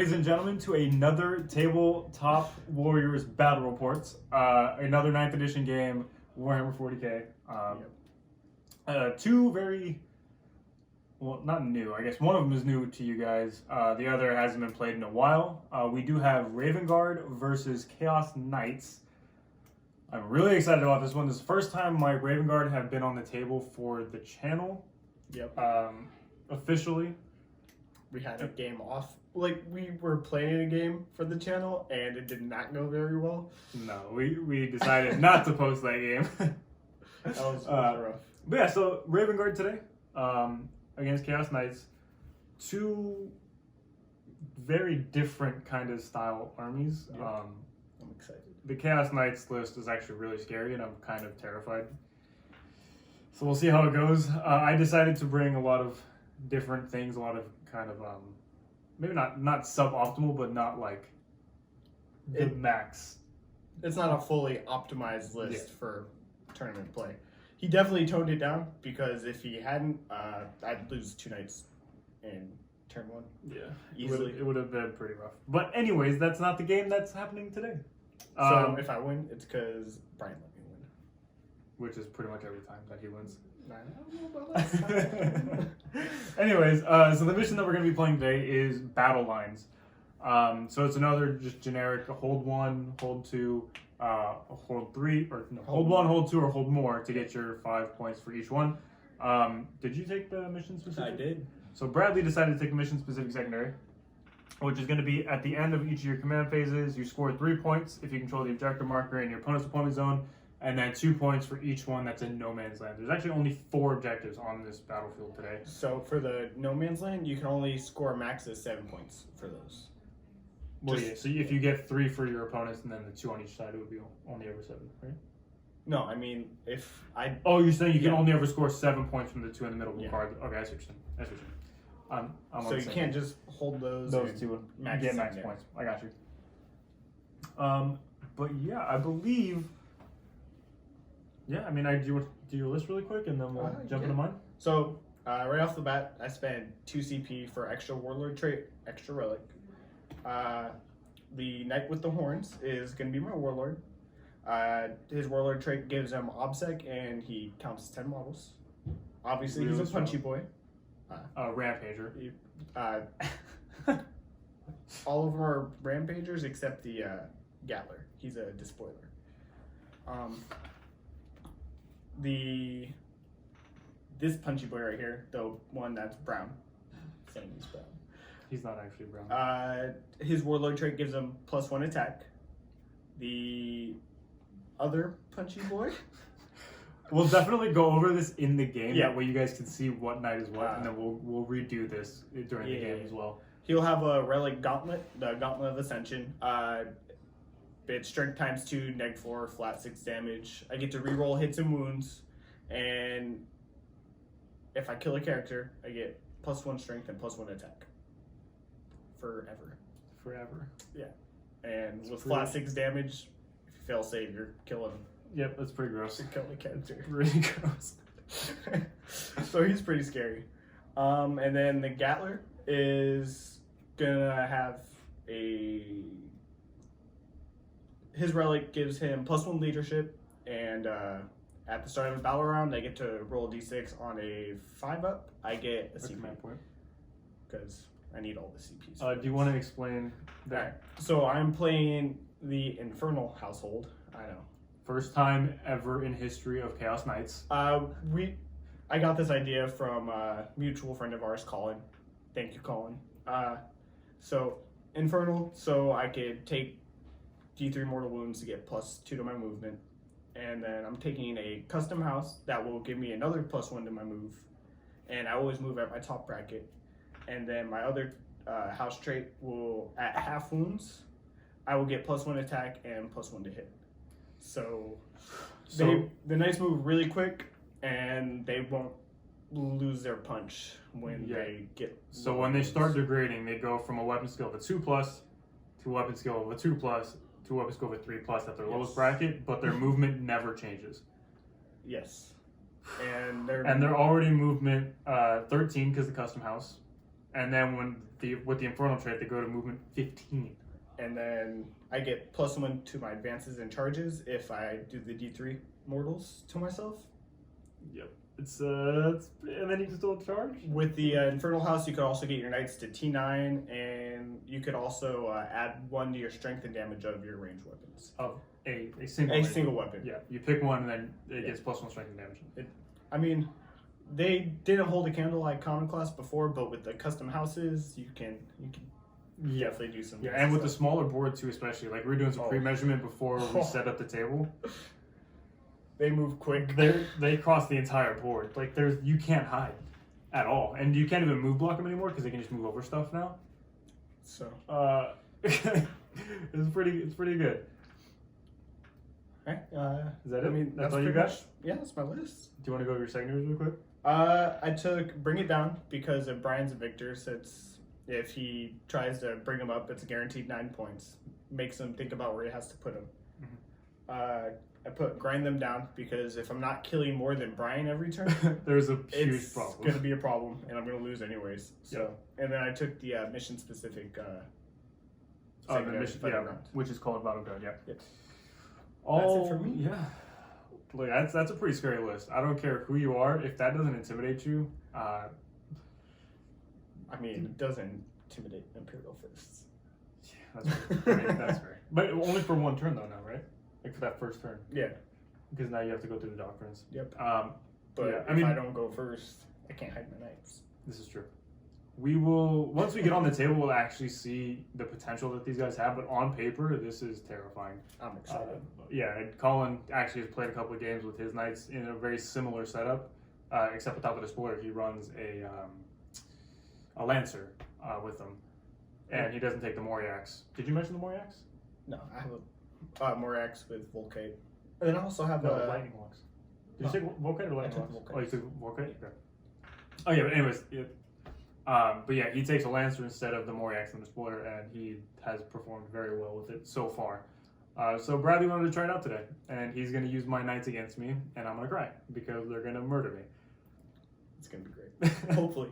ladies and gentlemen, to another Tabletop Warriors Battle Reports. Another 9th edition game, Warhammer 40k. Two very, well, not new. I guess one of them is new to you guys. The other hasn't been played in a while. We do have Raven Guard versus Chaos Knights. I'm really excited about this one. This is the first time my Raven Guard have been on the table for the channel. Yep. Officially. We had a game off. Like, we were playing a game for the channel, and it did not go very well. No, we decided not to post that game. That was rough. But yeah, so Raven Guard today against Chaos Knights. Two very different kind of style armies. Yep. I'm excited. The Chaos Knights list is actually really scary, and I'm kind of terrified. So we'll see how it goes. I decided to bring a lot of different things, a lot of kind of maybe not suboptimal, but not like the max. It's not a fully optimized list for tournament play. He definitely toned it down, because if he hadn't, I'd lose 2 knights in turn 1. Yeah, easily. It would have been pretty rough. But anyways, that's not the game that's happening today. So if I win, it's because Brian let me win. Which is pretty much every time that he wins. I don't know about that. Anyways, so the mission that we're going to be playing today is Battle Lines. So it's another just generic hold 1, hold 2, hold 3, or no, hold 1, hold 2, or hold more to get your 5 points for each one. Did you take the mission specific? I did. So Bradley decided to take the mission specific secondary, which is going to be at the end of each of your command phases. You score 3 points if you control the objective marker in your opponent's deployment zone, and then 2 points for each one that's in no man's land. There's actually only 4 objectives on this battlefield today. So for the no man's land, you can only score a max of 7 points for those. Well, yeah, so if you get 3 for your opponents and then the 2 on each side, it would be only ever 7, right? No, I mean, if I... Oh, you're saying you can only ever score 7 points from the 2 in the middle of the Yeah. card. Okay, I see what you're saying. I see what you're saying. I'm So you can't just hold those those and 2 max get max them, points. I got you. But yeah, I believe... Yeah, I mean, I do your list really quick, and then we'll jump into mine. So, right off the bat, I spent 2 CP for extra Warlord trait, extra Relic. The Knight with the Horns is going to be my Warlord. His Warlord trait gives him OBSEC, and he counts 10 models. Obviously, he's a punchy boy. Rampager. All of them are Rampagers except the Gatler. He's a Despoiler. This punchy boy right here, the one that's brown, saying he's brown. He's not actually brown. His Warlord trait gives him +1 attack. The other punchy boy. We'll definitely go over this in the game. Yeah. That way you guys can see what knight is what, and then we'll redo this during the game as well. He'll have a Relic Gauntlet, the Gauntlet of Ascension. It's strength ×2, -4, flat 6 damage. I get to reroll hits and wounds, and if I kill a character, I get +1 strength and +1 attack. Forever. Yeah. And with flat 6 damage, if you fail save, you're killing him. Yep, that's pretty gross. You're killing a character. Really gross. So he's pretty scary. And then the Gatler is gonna have his Relic gives him +1 leadership, and at the start of a battle round, I get to roll a d6 on a 5-up. I get a CP command point. because I need all the CPs. Do you want to explain that? Alright, so I'm playing the Infernal household. I know. First time ever in history of Chaos Knights. I got this idea from a mutual friend of ours, Colin. Thank you, Colin. So Infernal, so I could take D3 mortal wounds to get +2 to my movement, and then I'm taking a custom house that will give me another +1 to my move, and I always move at my top bracket. And then my other house trait will, at half wounds, I will get +1 attack and +1 to hit. So the Knights move really quick, and they won't lose their punch when they get. So when they start degrading, they go from a weapon skill of a 2+ to a weapon skill of a 2+ to a weapon skill of a 3+ at their lowest bracket, but their movement never changes. Yes. And they're already movement 13 because the custom house. And then with the Infernal trait, they go to movement 15. And then I get +1 to my advances and charges if I do the D3 mortals to myself. Yep. It's and then you can still charge. With the Infernal House, you could also get your knights to T9, and you could also add 1 to your strength and damage of your ranged weapons. Of a single A single weapon. Yeah, you pick one and then it gets +1 strength and damage. I mean, they didn't hold a candle like common class before, but with the custom houses, you can definitely do some. Yeah, and with the smaller board too, especially like we were doing some pre-measurement before we set up the table. They move quick. They cross the entire board. Like you can't hide at all, and you can't even move block them anymore because they can just move over stuff now. So it's pretty good. Okay, is that it? I mean, that's all you got? Yeah, that's my list. Do you want to go over your secondaries real quick? I took Bring It Down because if Brian's a victor, so if he tries to bring him up, it's a guaranteed 9 points. Makes him think about where he has to put him. Mm-hmm. I put Grind Them Down because if I'm not killing more than Brian every turn, there's a huge problem. It's going to be a problem, and I'm going to lose anyways. So, and then I took the mission specific. The mission, which is called Battleground. Yeah. Yep. All, that's it for me. Yeah. Like that's a pretty scary list. I don't care who you are. If that doesn't intimidate you, I mean, it doesn't intimidate Imperial Fists. Yeah, that's right. That's right. But only for 1 turn though, now, right? Like for that first turn. Yeah. Because now you have to go through the doctrines. Yep. But yeah, if I don't go first, I can't hide my knights. This is true. We will, once we get on the table, we'll actually see the potential that these guys have. But on paper, this is terrifying. I'm excited. Yeah, and Colin actually has played a couple of games with his knights in a very similar setup, except without the spoiler, he runs a Lancer with them, and he doesn't take the Moriax. Did you mention the Moriax? No, I have a Moriax with Volcate. And then I also have a Lightning Locks. Did you take Volcate or Lightning Locks? Volcate. Oh, you took Volcate? Okay. Oh, yeah, but anyways, but yeah, he takes a Lancer instead of the Moriax and the spoiler, and he has performed very well with it so far. So Bradley wanted to try it out today, and he's going to use my knights against me, and I'm going to cry because they're going to murder me. It's going to be great. Hopefully.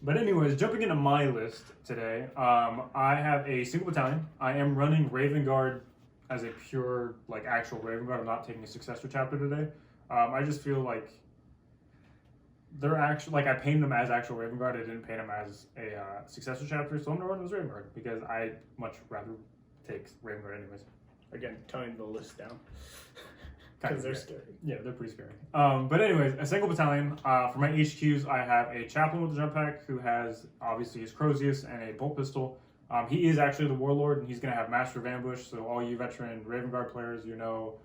But anyways, jumping into my list today, I have a single battalion. I am running Raven Guard as a pure, like, actual Raven Guard. I'm not taking a successor chapter today. I just feel like they're actually, like, I painted them as actual Raven Guard. I didn't paint them as a successor chapter, so I'm going to run them as Raven Guard because I much rather take Raven Guard anyways. Again, toning the list down. Because they're scary. Yeah, they're pretty scary. But anyways, a single battalion. For my HQs, I have a chaplain with the jump pack who has obviously his Crozius and a bolt pistol. He is actually the warlord, and he's going to have Master of Ambush. So all you veteran Raven Guard players, you know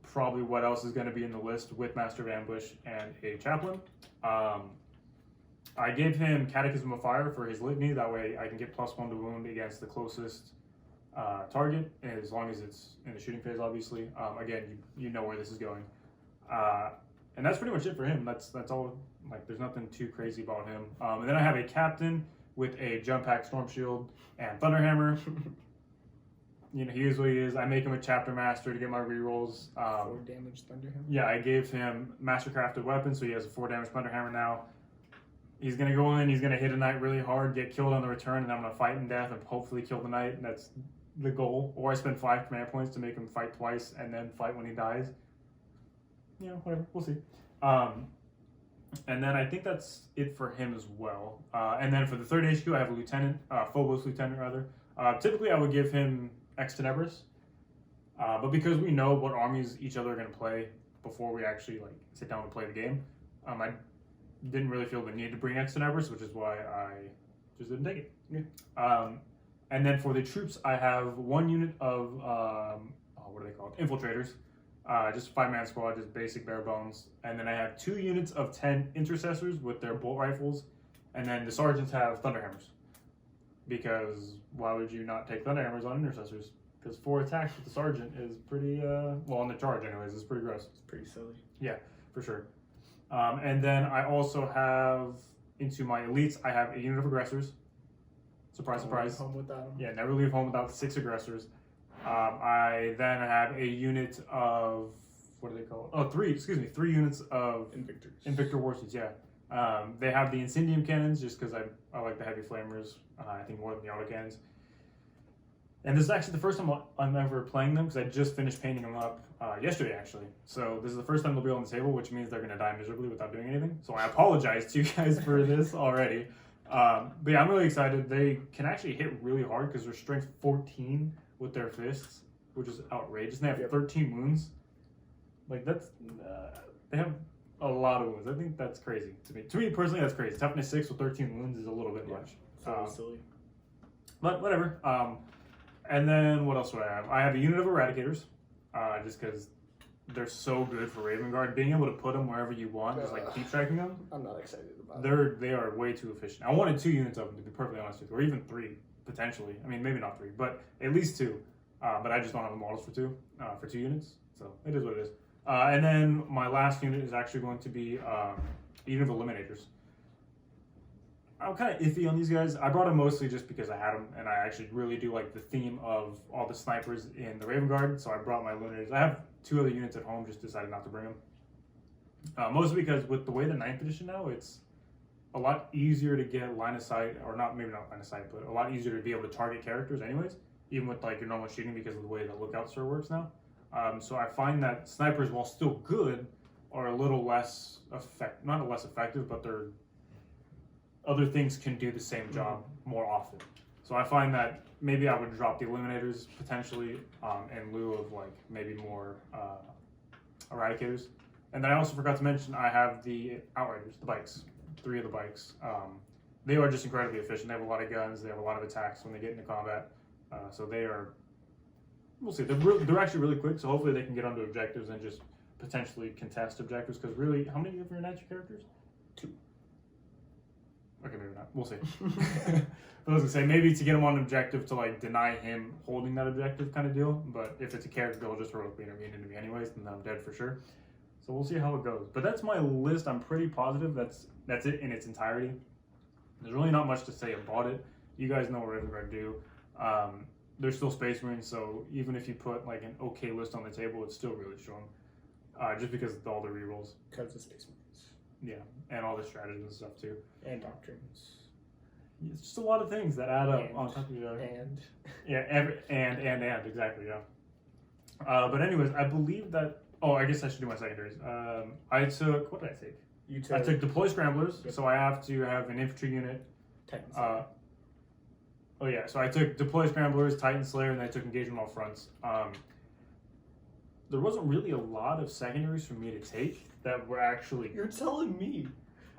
probably what else is going to be in the list with Master of Ambush and a chaplain. I gave him Catechism of Fire for his litany. That way I can get +1 to wound against the closest target, as long as it's in the shooting phase, obviously. Again, you know where this is going. And that's pretty much it for him. That's all. Like, there's nothing too crazy about him. And then I have a captain with a jump pack, storm shield, and thunderhammer. You know, he is what he is. I make him a chapter master to get my rerolls. 4 damage thunderhammer. Yeah, I gave him mastercrafted weapon, so he has a 4 damage thunderhammer now. He's gonna go in. He's gonna hit a knight really hard, get killed on the return, and I'm gonna fight in death and hopefully kill the knight. And that's the goal. Or I spend 5 command points to make him fight twice and then fight when he dies. You know, whatever. We'll see. And then I think that's it for him as well. And then for the third HQ, I have a lieutenant, Phobos lieutenant rather. Typically, I would give him Ex Tenebris, but because we know what armies each other are going to play before we actually like sit down and play the game, I didn't really feel the need to bring Ex Tenebris, which is why I just didn't take it. Yeah. And then for the troops, I have 1 unit of what are they called? Infiltrators. Just 5-man squad, just basic bare bones. And then I have 2 units of 10 intercessors with their bolt rifles. And then the sergeants have thunderhammers. Because why would you not take thunderhammers on intercessors? Because 4 attacks with the sergeant is pretty, well, on the charge anyways, is pretty gross. It's pretty silly. Yeah, for sure. And then I also have, into my elites, I have a unit of aggressors. Surprise, surprise. Home without them. Yeah, never leave home without 6 aggressors. I then have a unit of, what do they call it? Oh, 3 units of Invictors. Invictor Warships, yeah. They have the Incendium cannons just because I like the heavy flamers, I think more than the autocannons. And this is actually the first time I'm ever playing them because I just finished painting them up yesterday, actually. So this is the first time they'll be on the table, which means they're going to die miserably without doing anything. So I apologize to you guys for this already. But yeah, I'm really excited. They can actually hit really hard because they're strength 14 with their fists, which is outrageous. And they have 13 wounds. Like, that's... they have a lot of wounds. I think that's crazy to me. To me, personally, that's crazy. Toughness 6 with 13 wounds is a little bit much. Silly. But whatever. And then what else do I have? I have a unit of Eradicators, just because they're so good for Raven Guard. Being able to put them wherever you want, just like keep tracking them. I'm not excited about it. They are way too efficient. I wanted 2 units of them, to be perfectly honest with you, or even 3 potentially. I mean, maybe not 3, but at least 2. But I just don't have the models for 2 units, so it is what it is. And then my last unit is actually going to be a unit of Eliminators. I'm kind of iffy on these guys. I brought them mostly just because I had them, and I actually really do like the theme of all the snipers in the Raven Guard, so I brought my Eliminators. I have 2 other units at home, just decided not to bring them. Mostly because with the way the 9th edition now, it's a lot easier to get line of sight, or maybe not line of sight, but a lot easier to be able to target characters anyways, even with like your normal shooting because of the way the lookout sort works now. So I find that snipers, while still good, are a little less not less effective, but they're other things can do the same job more often. So I find that maybe I would drop the Eliminators potentially in lieu of like maybe more Eradicators. And then I also forgot to mention I have the Outriders, the bikes, 3 of the bikes. They are just incredibly efficient. They have a lot of guns. They have a lot of attacks when they get into combat. So they are, we'll see. They're actually really quick. So hopefully they can get onto objectives and just potentially contest objectives. Because really, how many of your natural characters? 2. Okay, maybe not. We'll see. But I was gonna say maybe to get him on an objective to like deny him holding that objective kind of deal. But if it's a character, they'll just heroically intervene into me anyways, then I'm dead for sure. So we'll see how it goes. But that's my list. I'm pretty positive that's it in its entirety. There's really not much to say about it. You guys know what Raven Guard do. They're still Space Marines, so even if you put like an okay list on the table, it's still really strong. Just because of all the rerolls. Because of Space Marines. Yeah, and all the strategies and stuff too. And doctrines. It's just a lot of things that add up on top of each other. And. Yeah, and exactly, yeah. But anyways, I believe that. Oh, I guess I should do my secondaries. I took. What did I take? I took Deploy Scramblers, so I have to have an infantry unit. Titan Oh yeah, so I took Deploy Scramblers, Titan Slayer, and I took Engagement on all fronts. There wasn't really a lot of secondaries for me to take that were actually. You're telling me.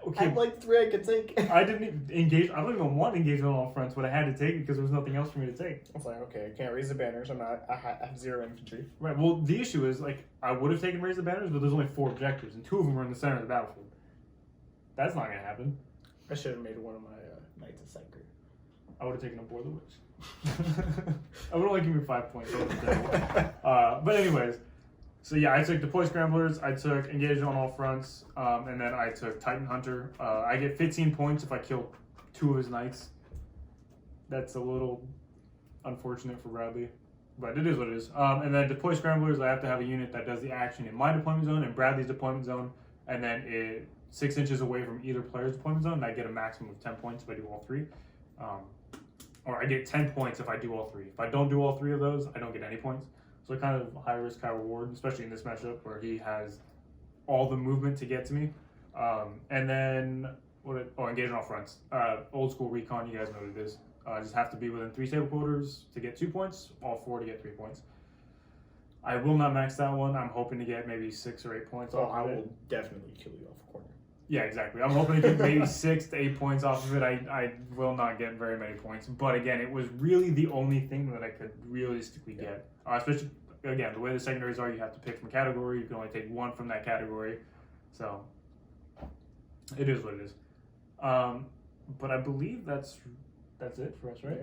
Okay. I have like 3 I could take. I didn't engage. I don't even want Engagement on all fronts, but I had to take it because there was nothing else for me to take. I was like, okay, I can't raise the banners. I have 0 infantry. Right. Well, the issue is like I would have taken Raise the Banners, but there's only 4 objectives, and 2 of them were in the center of the battlefield. That's not gonna happen. I should have made one of my Knights of Psyker. I would have taken a Boar the Witch. I would only give me 5 points. But anyways, so yeah, I took Deploy Scramblers, I took Engage on all fronts, and then I took Titan Hunter. I get 15 points if I kill 2 of his knights. That's a little unfortunate for Bradley, but it is what it is. And then Deploy Scramblers, I have to have a unit that does the action in my deployment zone and Bradley's deployment zone, and then it 6 inches away from either player's deployment zone, and I get a maximum of 10 points if I do all 3. Or I get 10 points if I do all 3. If I don't do all 3 of those, I don't get any points. So kind of high risk, high reward, especially in this matchup where he has all the movement to get to me. And then, engage on all fronts. Old school recon, you guys know what it is. Just have to be within 3 stable quarters to get 2 points, all 4 to get 3 points. I will not max that one. I'm hoping to get maybe 6 or 8 points off of it. I will definitely kill you off a corner. Yeah, exactly. I'm hoping to get maybe 6 to 8 points off of it. I will not get very many points. But again, it was really the only thing that I could realistically get. Especially, again, the way the secondaries are, you have to pick from a category. You can only take 1 from that category. So, it is what it is. But I believe that's it for us, right?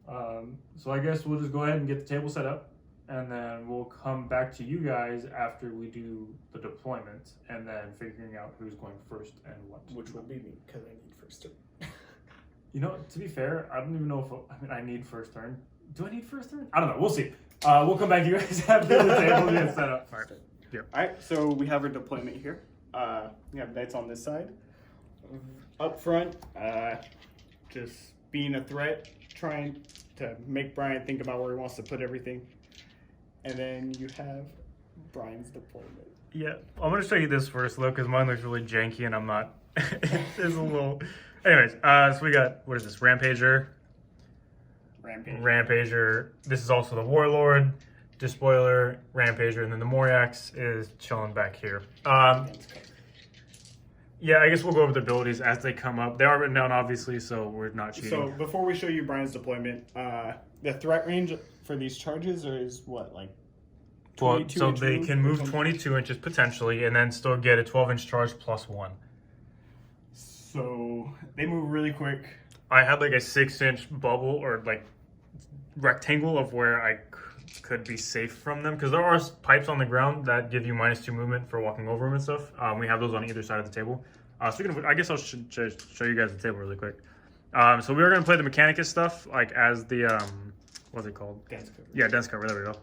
Yeah. So I guess we'll just go ahead and get the table set up. And then we'll come back to you guys after we do the deployment and then figuring out who's going first and what. Which will be me, because I need first turn. You know, to be fair, I don't even know if I need first turn. Do I need first turn? I don't know. We'll see. We'll come back to you guys after the table gets set up. Alright, so we have our deployment here. We have knights on this side. up front, just being a threat, trying to make Brian think about where he wants to put everything. And then you have Brian's deployment. Yeah, I'm gonna show you this first, though, because mine looks really janky, and I'm not. It's a little. Anyways, so we got, what is this? Rampager. Rampager. This is also the Warlord, Despoiler, Rampager, and then the Moriax is chilling back here. Yeah, I guess we'll go over the abilities as they come up. They are written down, obviously, so we're not cheating. So before we show you Brian's deployment, the threat range for these charges is what, like 22 so inch they move can or move something? 22 inches potentially, and then still get a 12-inch charge +1. So they move really quick. I had like a 6-inch bubble or like rectangle of where I could be safe from them, because there are pipes on the ground that give you -2 movement for walking over them and stuff. We have those on either side of the table. Speaking of which, I guess I'll show you guys the table really quick. So we were going to play the Mechanicus stuff like as the what's it called? Dense cover. Yeah, dense cover. There we go.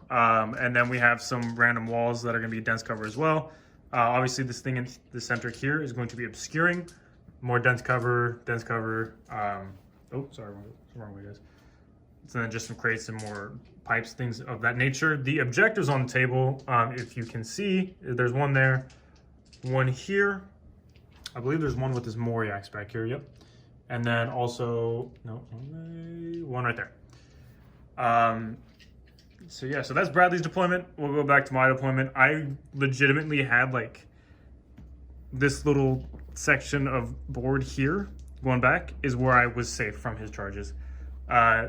And then we have some random walls that are going to be dense cover as well. Obviously, this thing in the center here is going to be obscuring. More dense cover, dense cover. Oh, sorry, wrong way, guys. So then just some crates and more pipes, things of that nature. The objectives on the table, if you can see, there's one there, one here. I believe there's one with this Moriax back here, yep. And then also, no, one right there. So yeah, so that's Bradley's deployment. We'll go back to my deployment. I legitimately had like this little section of board here going back is where I was safe from his charges.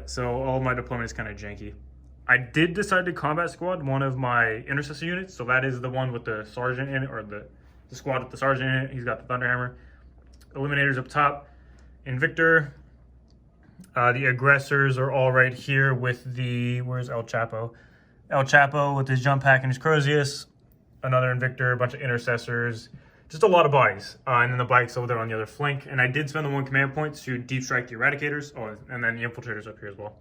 So all my deployment is kind of janky. I did decide to combat squad one of my intercessor units. So that is the one with the sergeant in it, or the squad with the sergeant in it. He's got the Thunderhammer. Eliminators up top. Invictor. The aggressors are all right here with the, where's El Chapo? El Chapo with his jump pack and his Crozius. Another Invictor, a bunch of intercessors. Just a lot of bodies. And then the bikes over there on the other flank. And I did spend the 1 command point to deep strike the Eradicators. Oh, and then the Infiltrators up here as well.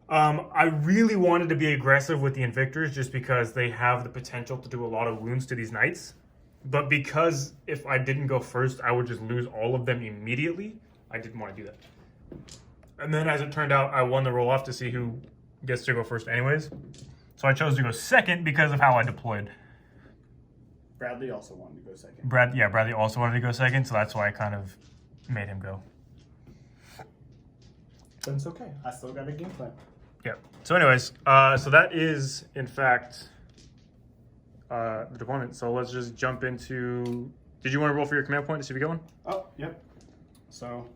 I really wanted to be aggressive with the Invictors just because they have the potential to do a lot of wounds to these knights. But because if I didn't go first, I would just lose all of them immediately. I didn't want to do that. And then as it turned out, I won the roll-off to see who gets to go first anyways. So I chose to go second because of how I deployed. Bradley also wanted to go second. Bradley also wanted to go second, so that's why I kind of made him go. But it's okay. I still got a game plan. Yeah. So anyways, so that is, in fact, the deployment. So let's just jump into... Did you want to roll for your command point to see if you get one? Oh, yep. So,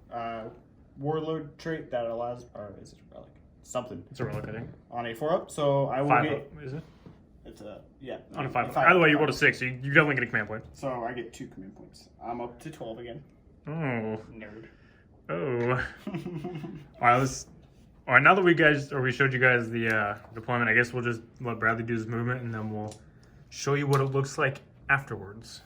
Warlord trait that allows... Or is it relic? Something. It's a relic, I think. On a 4-up, so I will 5 get... up, is it? It's a... Yeah. On a 5 up. Either way, you rolled a 6, so you definitely get a command point. So I get 2 command points. I'm up to 12 again. Oh. Nerd. Oh. All right, now that we showed you guys the deployment, I guess we'll just let Bradley do his movement, and then we'll show you what it looks like afterwards.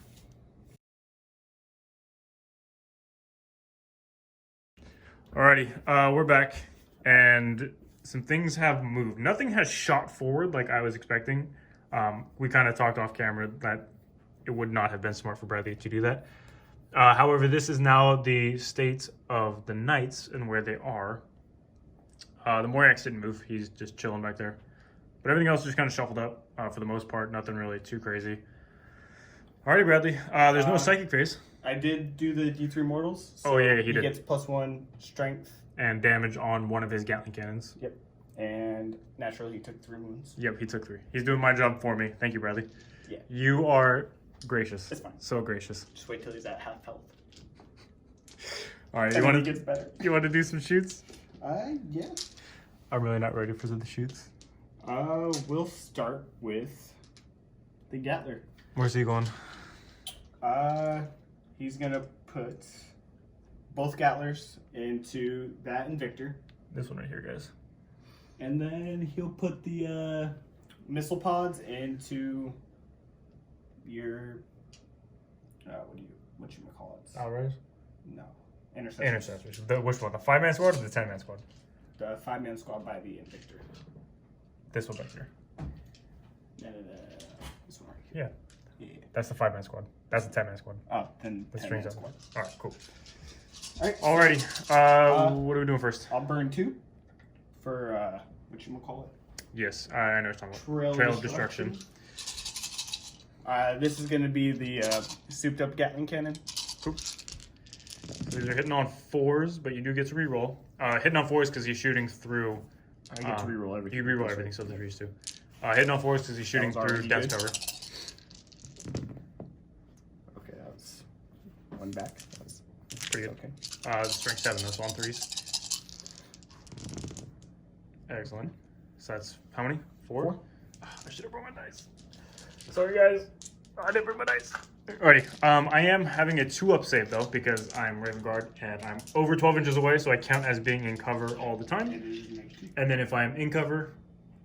Alrighty, we're back, and some things have moved. Nothing has shot forward like I was expecting. We kind of talked off camera that it would not have been smart for Bradley to do that. However, this is now the state of the knights and where they are. The Moriax didn't move. He's just chilling back there. But everything else just kind of shuffled up for the most part. Nothing really too crazy. Alrighty, Bradley. There's no psychic phase. I did do the D3 Mortals. So oh, yeah, he did. He gets +1 strength. And damage on one of his Gatling cannons. Yep. And naturally, he took 3 wounds. Yep, he took 3. He's doing my job for me. Thank you, Bradley. Yeah. You are gracious. It's fine. So gracious. Just wait till he's at half health. Alright, And then he gets better. You want to do some shoots? Yeah. I'm really not ready for the shoots. We'll start with the Gatler. Where's he going? He's gonna put both Gatlers into that Invictor. This one right here, guys. And then he'll put the missile pods into your what you call it? Outriders? No. Intercessors. Intercessors. Which one? The 5-man squad or the 10-man squad? The 5-man squad by the Invictor. This one back here. No. This one right here. Yeah. Yeah. That's the 5-man squad. That's the 10-man squad. Oh, then The 10 strings man up. squad. All right, cool. All right. Alrighty. What are we doing first? I'll burn 2 for what you call it. Yes, I know what you're talking about. Trail of Destruction. This is going to be the souped up Gatling cannon. Cool. So these are hitting on 4s, but you do get to reroll. Hitting on 4s because he's shooting through. I get to reroll everything. You reroll everything, so they're used to. Hitting on 4s because he's shooting That was through already death good. cover. Okay, that was 1 back. That's Pretty good. okay. Strength 7, that's on 3s. Excellent. So that's how many? 4? I should have brought my dice. Sorry, guys. I didn't bring my dice. Alrighty. I am having a 2-up save, though, because I'm Raven Guard, and I'm over 12 inches away, so I count as being in cover all the time. And then if I'm in cover,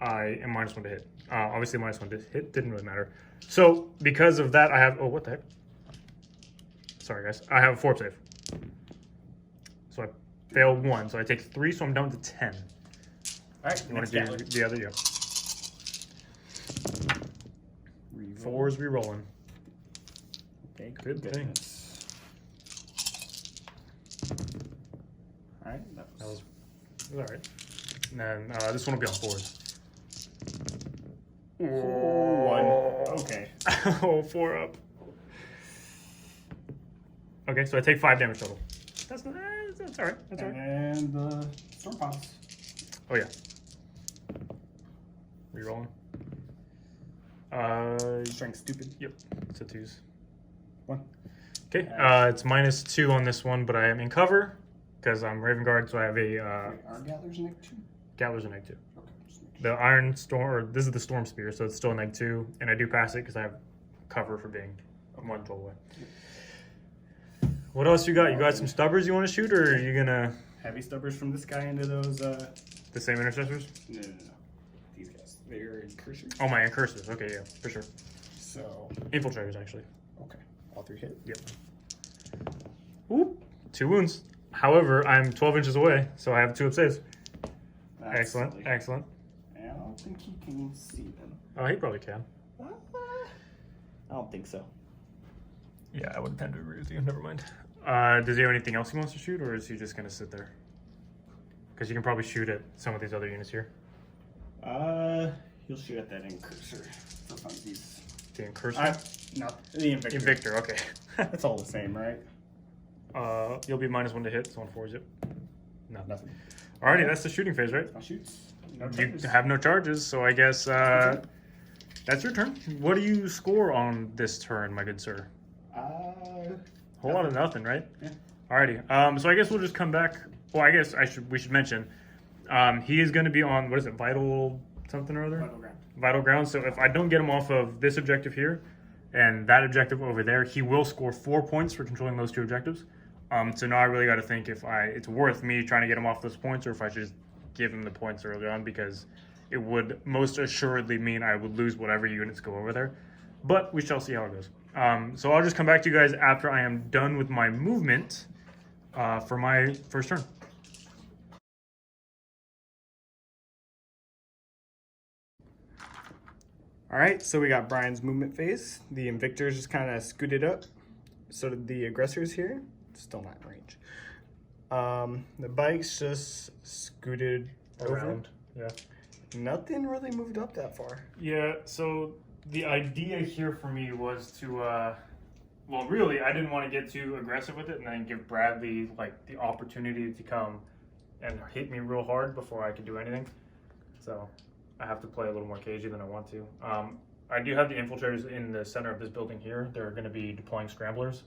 I am -1 to hit. Obviously, -1 to hit didn't really matter. So, because of that, I have... Oh, what the heck? Sorry, guys. I have a 4-up save. So I failed 1, so I take 3, so I'm down to 10. Alright, You want to do the other? Yeah. 4s re-rolling. Okay, Good thing. Alright, that was alright. And then this one will be on 4s. 1. Okay. Oh, 4 up. Okay, so I take 5 damage total. That's alright. That's alright. And the storm pops. Oh yeah. Rerolling. Strength stupid. Yep. It's a 2s. 1. Okay. It's -2 on this one, but I am in cover because I'm Raven Guard, so I have a Are Gattlers neg 2? Gatler's a neg 2. Okay. Just make sure. The Iron Storm, or this is the Storm Spear, so it's still a neg 2, and I do pass it because I have cover for being 1 away. What else you got? You got some stubbers you want to shoot, or are you gonna Heavy stubbers from this guy into those. the same intercessors? No. These guys. They're incursors. Oh, my incursors. Okay, yeah, for sure. So. Infiltrators, actually. Okay. All 3 hit. Yep. Ooh, 2 wounds. However, I'm 12 inches away, so I have 2-up saves. That's Excellent, silly. excellent. And I don't think he can see them. Oh, he probably can. I don't think so. Yeah, I would tend to agree with you. Never mind. Does he have anything else he wants to shoot, or is he just gonna sit there? Because you can probably shoot at some of these other units here. He'll shoot at that incursor. For funsies. The incursor? Not the invictor. Invictor, okay. It's all the same, right? You'll be -1 to hit, so on 4s, yep. No. Nothing. Alrighty, that's the shooting phase, right? My shoots. No You charges. have no charges, so I guess that's your turn. What do you score on this turn, my good sir? Whole lot of nothing, right? Yeah. Alrighty. So I guess we'll just come back. Well, I guess we should mention he is going to be on, what is it, vital something or other? Vital ground. Vital ground. So if I don't get him off of this objective here and that objective over there, he will score 4 points for controlling those 2 objectives. So now I really got to think if it's worth me trying to get him off those points, or if I should just give him the points early on, because it would most assuredly mean I would lose whatever units go over there. But we shall see how it goes. So I'll just come back to you guys after I am done with my movement for my first turn. All right, so we got Brian's movement phase. The Invictors just kind of scooted up. So did the aggressors here. Still not in range. The bikes just scooted Around. over. Yeah. Nothing really moved up that far. Yeah, so the idea here for me was to, well, really, I didn't want to get too aggressive with it and then give Bradley, like, the opportunity to come and hit me real hard before I could do anything. So I have to play a little more cagey than I want to. I do have the infiltrators in the center of this building here. They're going to be deploying scramblers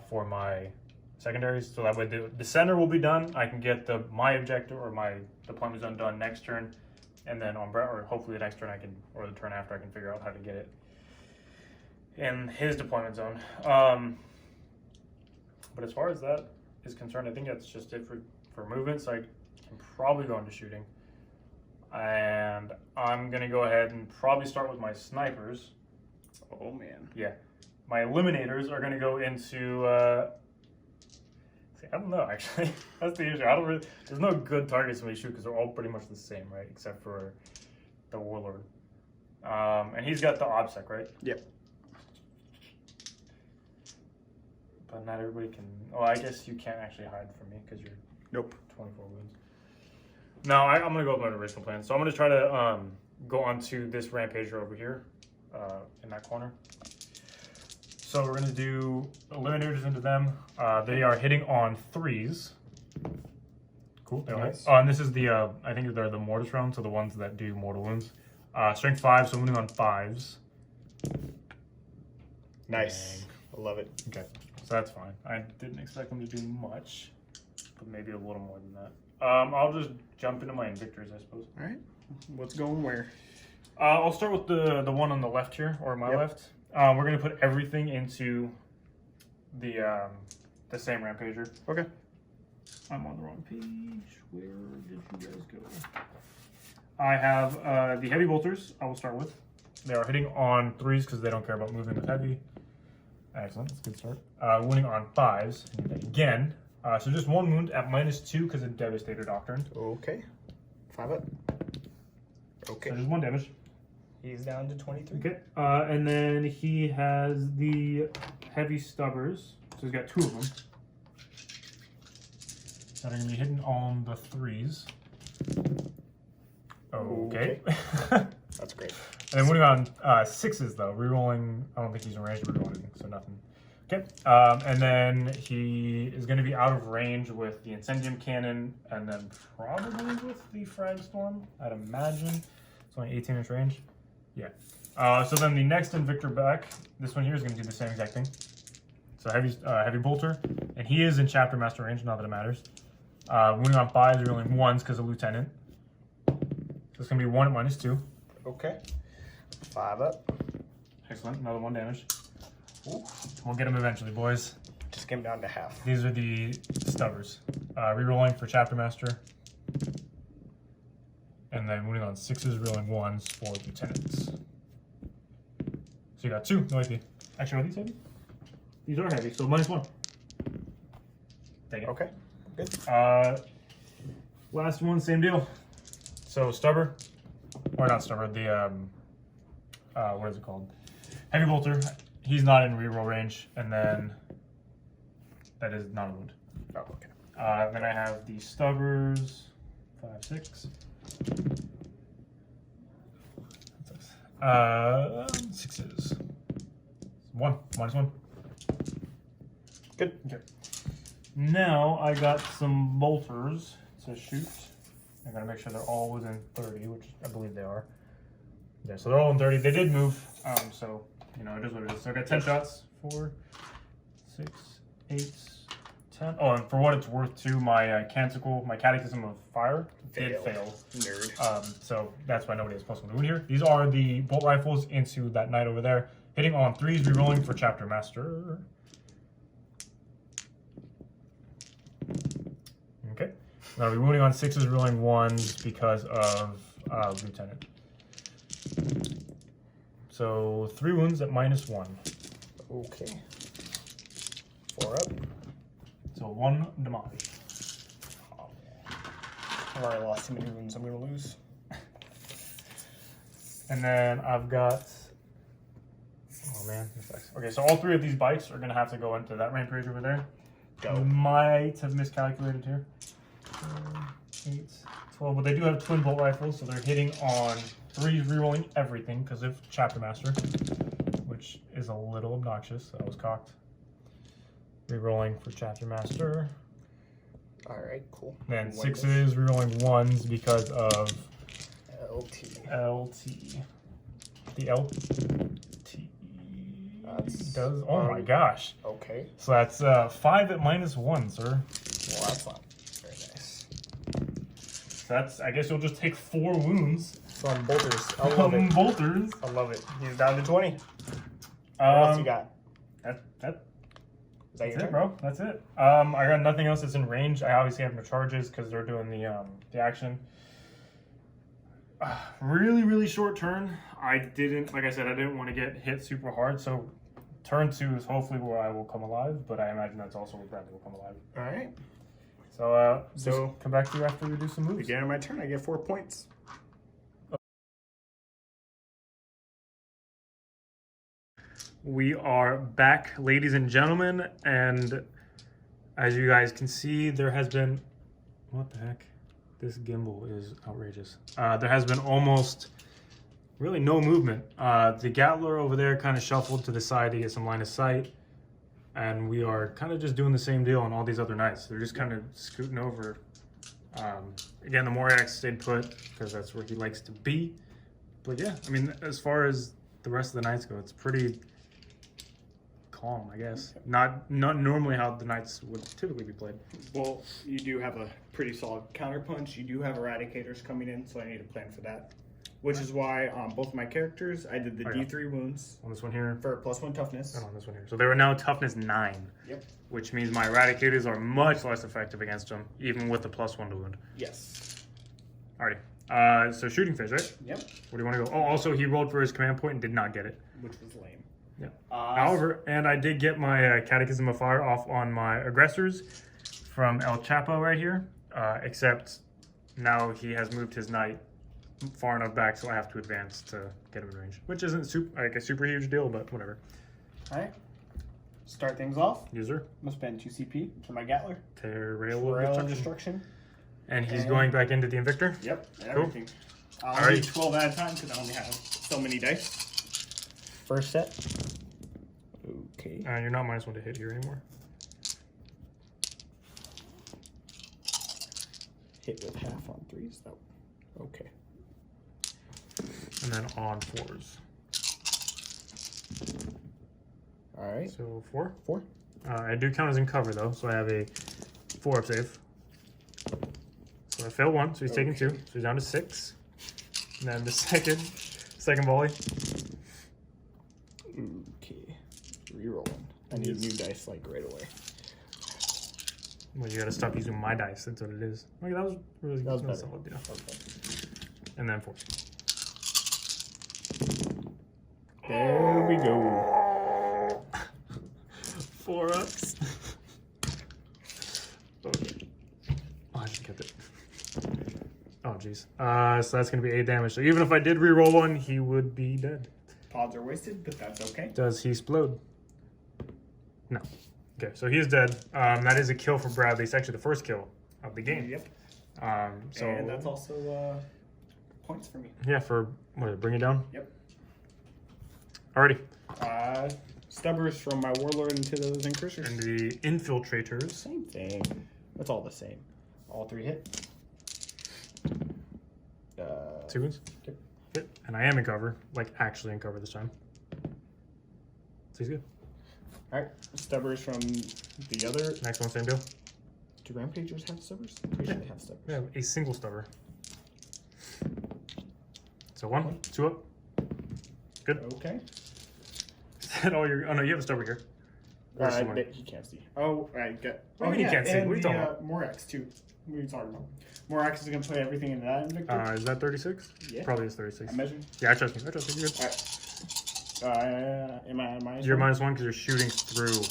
for my secondaries. So that way the center will be done. I can get my objective or my deployment zone done next turn. And then on Brett, or hopefully the next turn or the turn after, I can figure out how to get it in his deployment zone. But as far as that is concerned, I think that's just it for movements. I can probably go into shooting. And I'm going to go ahead and probably start with my snipers. Oh, man. Yeah. My eliminators are going to go into... I don't know, actually. That's the issue. There's no good targets when we shoot because they're all pretty much the same, right? Except for the Warlord. And he's got the OBSEC, right? Yep. But not everybody can. Oh, I guess you can't actually hide from me because you're Nope. 24 wounds. No, I'm gonna go with my original plan. So I'm gonna try to go onto this rampager over here, in that corner. So we're gonna do eliminators into them. They are hitting on 3s. Cool. Nice. Oh, and this is the I think they're the mortis round, so the ones that do mortal wounds. Strength 5, so moving on 5s. Nice. I love it. Okay, so that's fine. I didn't expect them to do much, but maybe a little more than that. I'll just jump into my invictors, I suppose. All right. What's going where? I'll start with the one on the left here, or my left. We're gonna put everything into the same rampager. Okay. I'm on the wrong page. Where did you guys go? I have the heavy bolters. I will start with. They are hitting on 3s because they don't care about moving with heavy. Excellent. That's a good start. Wounding on 5s again. So just 1 wound at -2 because of Devastator Doctrine. Okay. 5 up. Okay. So just 1 damage. He's down to 23. Okay. And then he has the heavy stubbers. So he's got 2 of them. That are going to be hitting on the 3s. Okay. That's great. And then moving on 6s though. Rerolling, I don't think he's in range to reroll anything, so nothing. Okay. And then he is going to be out of range with the Incendium Cannon and then probably with the Frag Storm, I'd imagine. It's only 18-inch range. Yeah. So then the next Invictor back, this one here is going to do the same exact thing. So heavy bolter, and he is in Chapter Master range, not that it matters. Wounding on 5s, rerolling 1s because of Lieutenant. So it's going to be 1 at -2. Okay. 5 up. Excellent. Another 1 damage. Ooh. We'll get him eventually, boys. Just came down to half. These are the stubbers. Rerolling for Chapter Master. And then wounding on 6s, rerolling 1s for Lieutenants. So you got 2, no AP. Actually, are these heavy? These are heavy, so -1. Take it. Okay. Good. Last one, same deal. So stubber, or not stubber, the what is it called? Heavy bolter. He's not in reroll range, and then that is not a wound. Oh, okay. Then I have the stubbers, 5, 6. 6s. 1, -1. Good. Okay. Now I got some bolters to shoot. I gotta make sure they're all within 30, which I believe they are. Yeah, so they're all in 30. They did move, so you know it is what it is. So I got 10 shots. 4, 6, 8, 10. Oh, and for what it's worth, too, my Catechism of Fire did fail. Nerd. So that's why nobody has +1 wound here. These are the bolt rifles into that knight over there, hitting on 3s, rerolling for Chapter Master. Okay. Now I'll be wounding on 6s, rolling 1s because of Lieutenant. So 3 wounds at -1. Okay. 4 up. So 1 damage. I've already lost too many wounds. I'm going to lose. And then I've got... Oh man, this sucks. Okay, so all 3 of these bikes are going to have to go into that rampage over there. Go. Might have miscalculated here. 8, 12, but they do have twin bolt rifles, so they're hitting on 3s, rerolling everything because of Chapter Master, which is a little obnoxious. That was cocked. Rerolling for Chapter Master. Alright, cool. Then 6s, rerolling 1s because of LT. LT. The LT does. Oh my gosh. Okay. So that's 5 at -1, sir. Well, that's not very nice. So that's. I guess you'll just take 4 wounds From bolters. I love from it. bolters. I love it. He's down to 20. What else you got? That Is that That's your it, bro. That's it. I got nothing else that's in range. I obviously have no charges because they're doing the action. Really, really short turn. I didn't, like I said, I didn't want to get hit super hard. So turn 2 is hopefully where I will come alive, but I imagine that's also where Bradley will come alive. All right. So, So come back to you after we do some moves. beginning of my turn, I get 4 points. We are back, ladies and gentlemen, and as you guys can see, there has been... What the heck? This gimbal is outrageous. There has been almost really no movement. The Gatler over there kind of shuffled to the side to get some line of sight, and we are kind of just doing the same deal on all these other nights. They're just kind of scooting over. Again, the Morax stayed put because that's where he likes to be. But yeah, I mean, as far as the rest of the nights go, it's pretty calm, I guess. Not normally how the nights would typically be played. Well, you do have a pretty solid counterpunch. You do have eradicators coming in, so I need to plan for that. Which is why on both of my characters, I did the D3 wounds. On this one here. For +1 toughness. And on this one here. So they were now toughness 9. Yep. Which means my eradicators are much less effective against them, even with the +1 to wound. Yes. Alrighty. So shooting phase, right? Yep. Where do you want to go? Oh, also he rolled for his command point and did not get it. Which was lame. Yeah. However, and I did get my Catechism of Fire off on my aggressors from El Chapo right here. Except now he has moved his knight far enough back, so I have to advance to get him in range. Which isn't like a super huge deal, but whatever. Alright. Start things off. User. I'm going to spend 2 CP for my Gatler. Rail of Destruction. And he's going back into the Invictor? Yep. Cool. Everything. I'll need 12 at a time because I only have so many dice. First set. Okay. You're not -1 to hit here anymore. Hit with half on 3s. That okay. And then on 4s. All right. So 4? 4. I do count as in cover though, so I have a 4-up save. So I failed 1, so he's taking 2. So he's down to 6. And then the second volley. Okay. Rerolling. I need new dice like right away. Well, you gotta stop using my dice. That's what it is. Okay, that was really That was better. solid, yeah. Okay. And then 4. There we go. 4-ups. Okay. Oh, I just kept it. Oh, jeez. So that's going to be 8 damage. So even if I did reroll 1, he would be dead. Pods are wasted, but that's okay. Does he explode? No. Okay, so he's dead. That is a kill for Bradley. It's actually the first kill of the game. Yep. So And that's also points for me. yeah, for what? Bring it down. Yep. Alrighty. Stubbers from my Warlord into those Incursors. And the Infiltrators. Same thing. That's all the same. All 3 hit. 2 wounds. Yep. Hit. And I am in cover, like actually in cover this time. So he's good. Alright. Stubbers from the other. Next one, same deal. Do Rampagers have Stubbers? I'm pretty sure they have Stubbers. Yeah, a single stubber. So 1, 2 up. Good. Okay. Is that all your... Oh, no, you have a stubber here. He can't see. Oh, I got. Oh, he can't see. And What are you the, talking about? Morax, too. What are you talking about? Morax is going to play everything into that Invictor. Is that 36? Yeah. Probably is 36. I measured. Yeah, I trust you. I trust you. You're good. Alright. Am I on minus You're one? -1 because you're shooting through.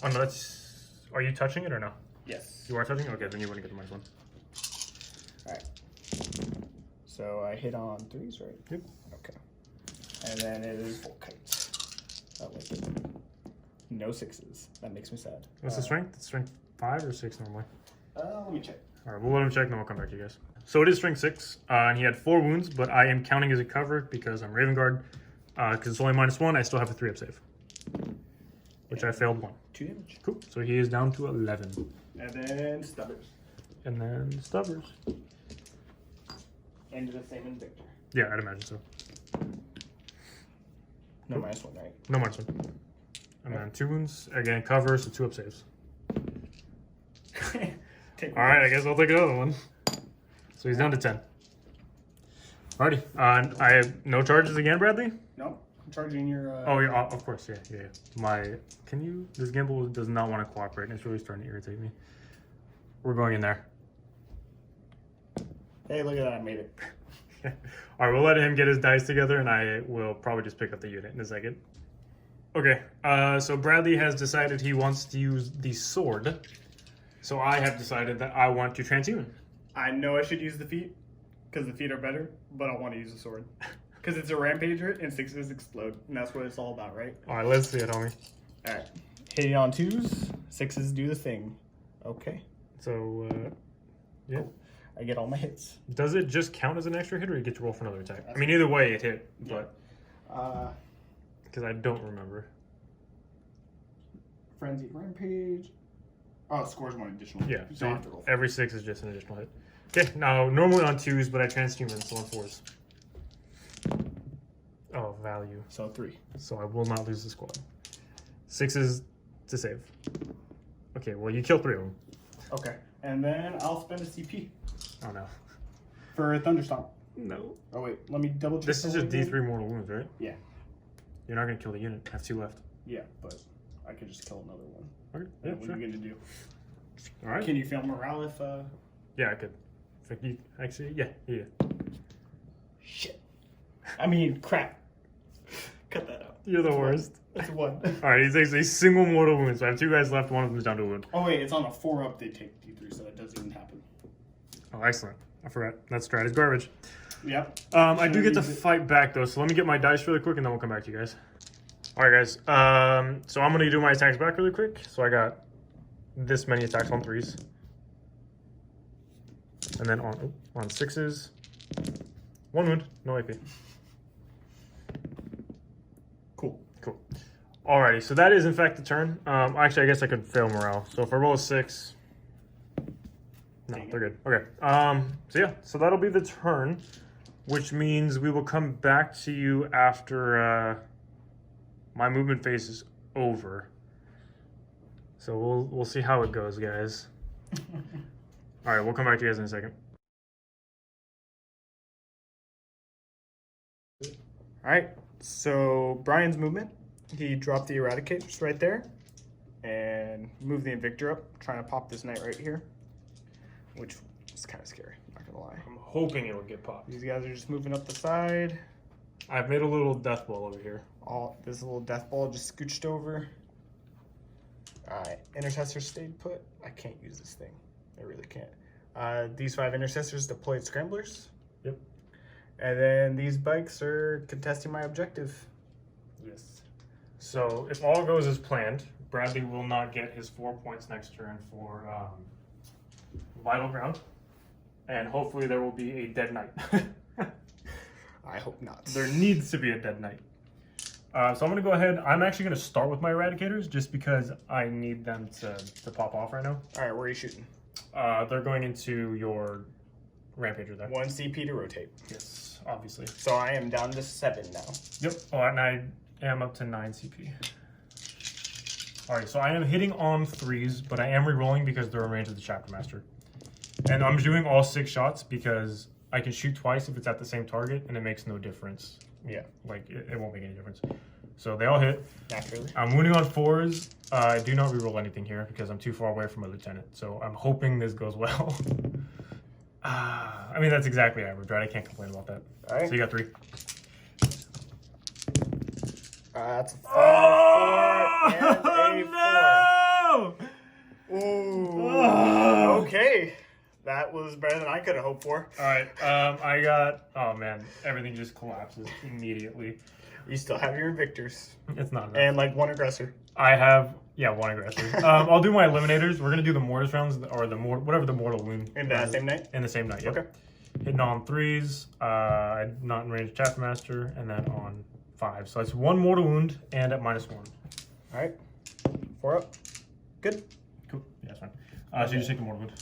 Oh, no, that's... Are you touching it or no? Yes. You are touching it? Okay, then you wouldn't get the -1. Alright. So I hit on 3s, right? Yep. Okay. And then it is full kite. I like it. No 6s. That makes me sad. What's the strength? It's strength 5 or 6 normally? Let me check. Alright, we'll let him check and then we'll come back to you guys. So it is strength 6, and he had 4 wounds, but I am counting as a cover because I'm Raven Guard. Because it's only -1, I still have a 3-up save. Which I failed 1. 2 damage. Cool. So he is down to 11. And then Stubbers. And then Stubbers. Into the same Invictor. Yeah, I'd imagine so. No -1, right? No -1. And then 2 wounds. Again, cover, so 2-up saves. Alright, I guess I'll take another one. So he's down to 10. Alrighty. I have no charges again, Bradley? No. I'm charging your... Oh, yeah, of course, yeah. This gimbal does not want to cooperate, and it's really starting to irritate me. We're going in there. Hey, look at that, I made it. Alright, we'll let him get his dice together, and I will probably just pick up the unit in a second. Okay, so Bradley has decided he wants to use the sword. So I have decided that I want to transhuman. I know I should use the feet, because the feet are better, but I want to use the sword. Because it's a rampager and 6s explode, and that's what it's all about, right? All right, let's see it, homie. All right. Hitting on 2s, 6s do the thing. Okay. So, yeah. Cool. I get all my hits. Does it just count as an extra hit, or you get to roll for another attack? I mean, either way, it hit, but because I don't remember. Frenzy rampage. Oh, it scores one additional. Yeah. You So don't have to roll. every 6 is just an additional hit. Okay. Now, normally on 2s, but I transhuman, so on 4s. Oh, value. So 3. So I will not lose the squad. 6s to save. Okay. Well, you kill 3 of them. Okay. And then I'll spend a CP Oh no. for a Thunderstomp. No. Oh wait, let me double check. This is just again. D3 mortal wounds, right? Yeah. You're not gonna kill the unit. I have 2 left. Yeah, but I could just kill another one. Okay. Yeah, What sure. are you gonna do? All right. Can you fail morale if? Yeah, I could. If you, actually, yeah. Shit. I mean, crap. Cut that out. You're the worst. That's 1. All right, he takes a single mortal wound. So I have 2 guys left. One of them is down to a wound. Oh wait, it's on a 4-up. They take D3, so that doesn't even happen. Oh, excellent. I forgot. That strat is garbage. Yep. I do get to fight back though, so let me get my dice really quick, and then we'll come back to you guys. All right, guys. So I'm gonna do my attacks back really quick. So I got this many attacks on 3s, and then on 6s, 1 wound, no AP. Cool. Cool. Alrighty, so that is in fact the turn. Actually, I guess I could fail morale. So if I roll a 6, no, they're good. Okay. So yeah, so that'll be the turn, which means we will come back to you after my movement phase is over. So we'll see how it goes, guys. All right, we'll come back to you guys in a second. All right. So Brian's movement, he dropped the Eradicate just right there, and moved the Invictor up, trying to pop this knight right here, which is kind of scary. Not gonna lie. I'm hoping it would get popped. These guys are just moving up the side. I've made a little death ball over here. This little death ball just scooched over. Alright, Intercessor stayed put. I can't use this thing. I really can't. These 5 Intercessors deployed Scramblers. Yep. And then these bikes are contesting my objective. Yes. So if all goes as planned, Bradley will not get his 4 points next turn for Vital Ground. And hopefully there will be a dead knight. I hope not. There needs to be a dead knight. So I'm going to go ahead. I'm actually going to start with my Eradicators just because I need them to pop off right now. Alright, where are you shooting? They're going into your Rampager there. 1 CP to rotate. Yes, obviously. So I am down to 7 now. Yep. Oh, and I am up to 9 CP. Alright, so I am hitting on 3s, but I am re-rolling because they're in range of the Chapter Master. And I'm doing all 6 shots because I can shoot twice if it's at the same target, and it makes no difference. Yeah. Like, it won't make any difference. So they all hit. Naturally. I'm wounding on 4s. I do not re-roll anything here because I'm too far away from my lieutenant. So I'm hoping this goes well. I mean, that's exactly average, right? I can't complain about that. Alright. So you got 3. That's a 5, Oh, 4, and a 4. no! Ooh. Oh. Okay. That was better than I could have hoped for. All right. I got. Oh man, everything just collapses immediately. You still have your Invictors. It's not enough. And like 1 aggressor. I have 1 aggressor. I'll do my eliminators. We're gonna do the mortis rounds or whatever the mortal wound. In that same night? In the same night. Yep. Okay. Hitting on 3s. Not in range of Chapter Master, and then on 5. So that's 1 mortal wound and at -1. Alright. 4 up. Good. Cool. Yeah, that's fine. So you just take the mortal wound.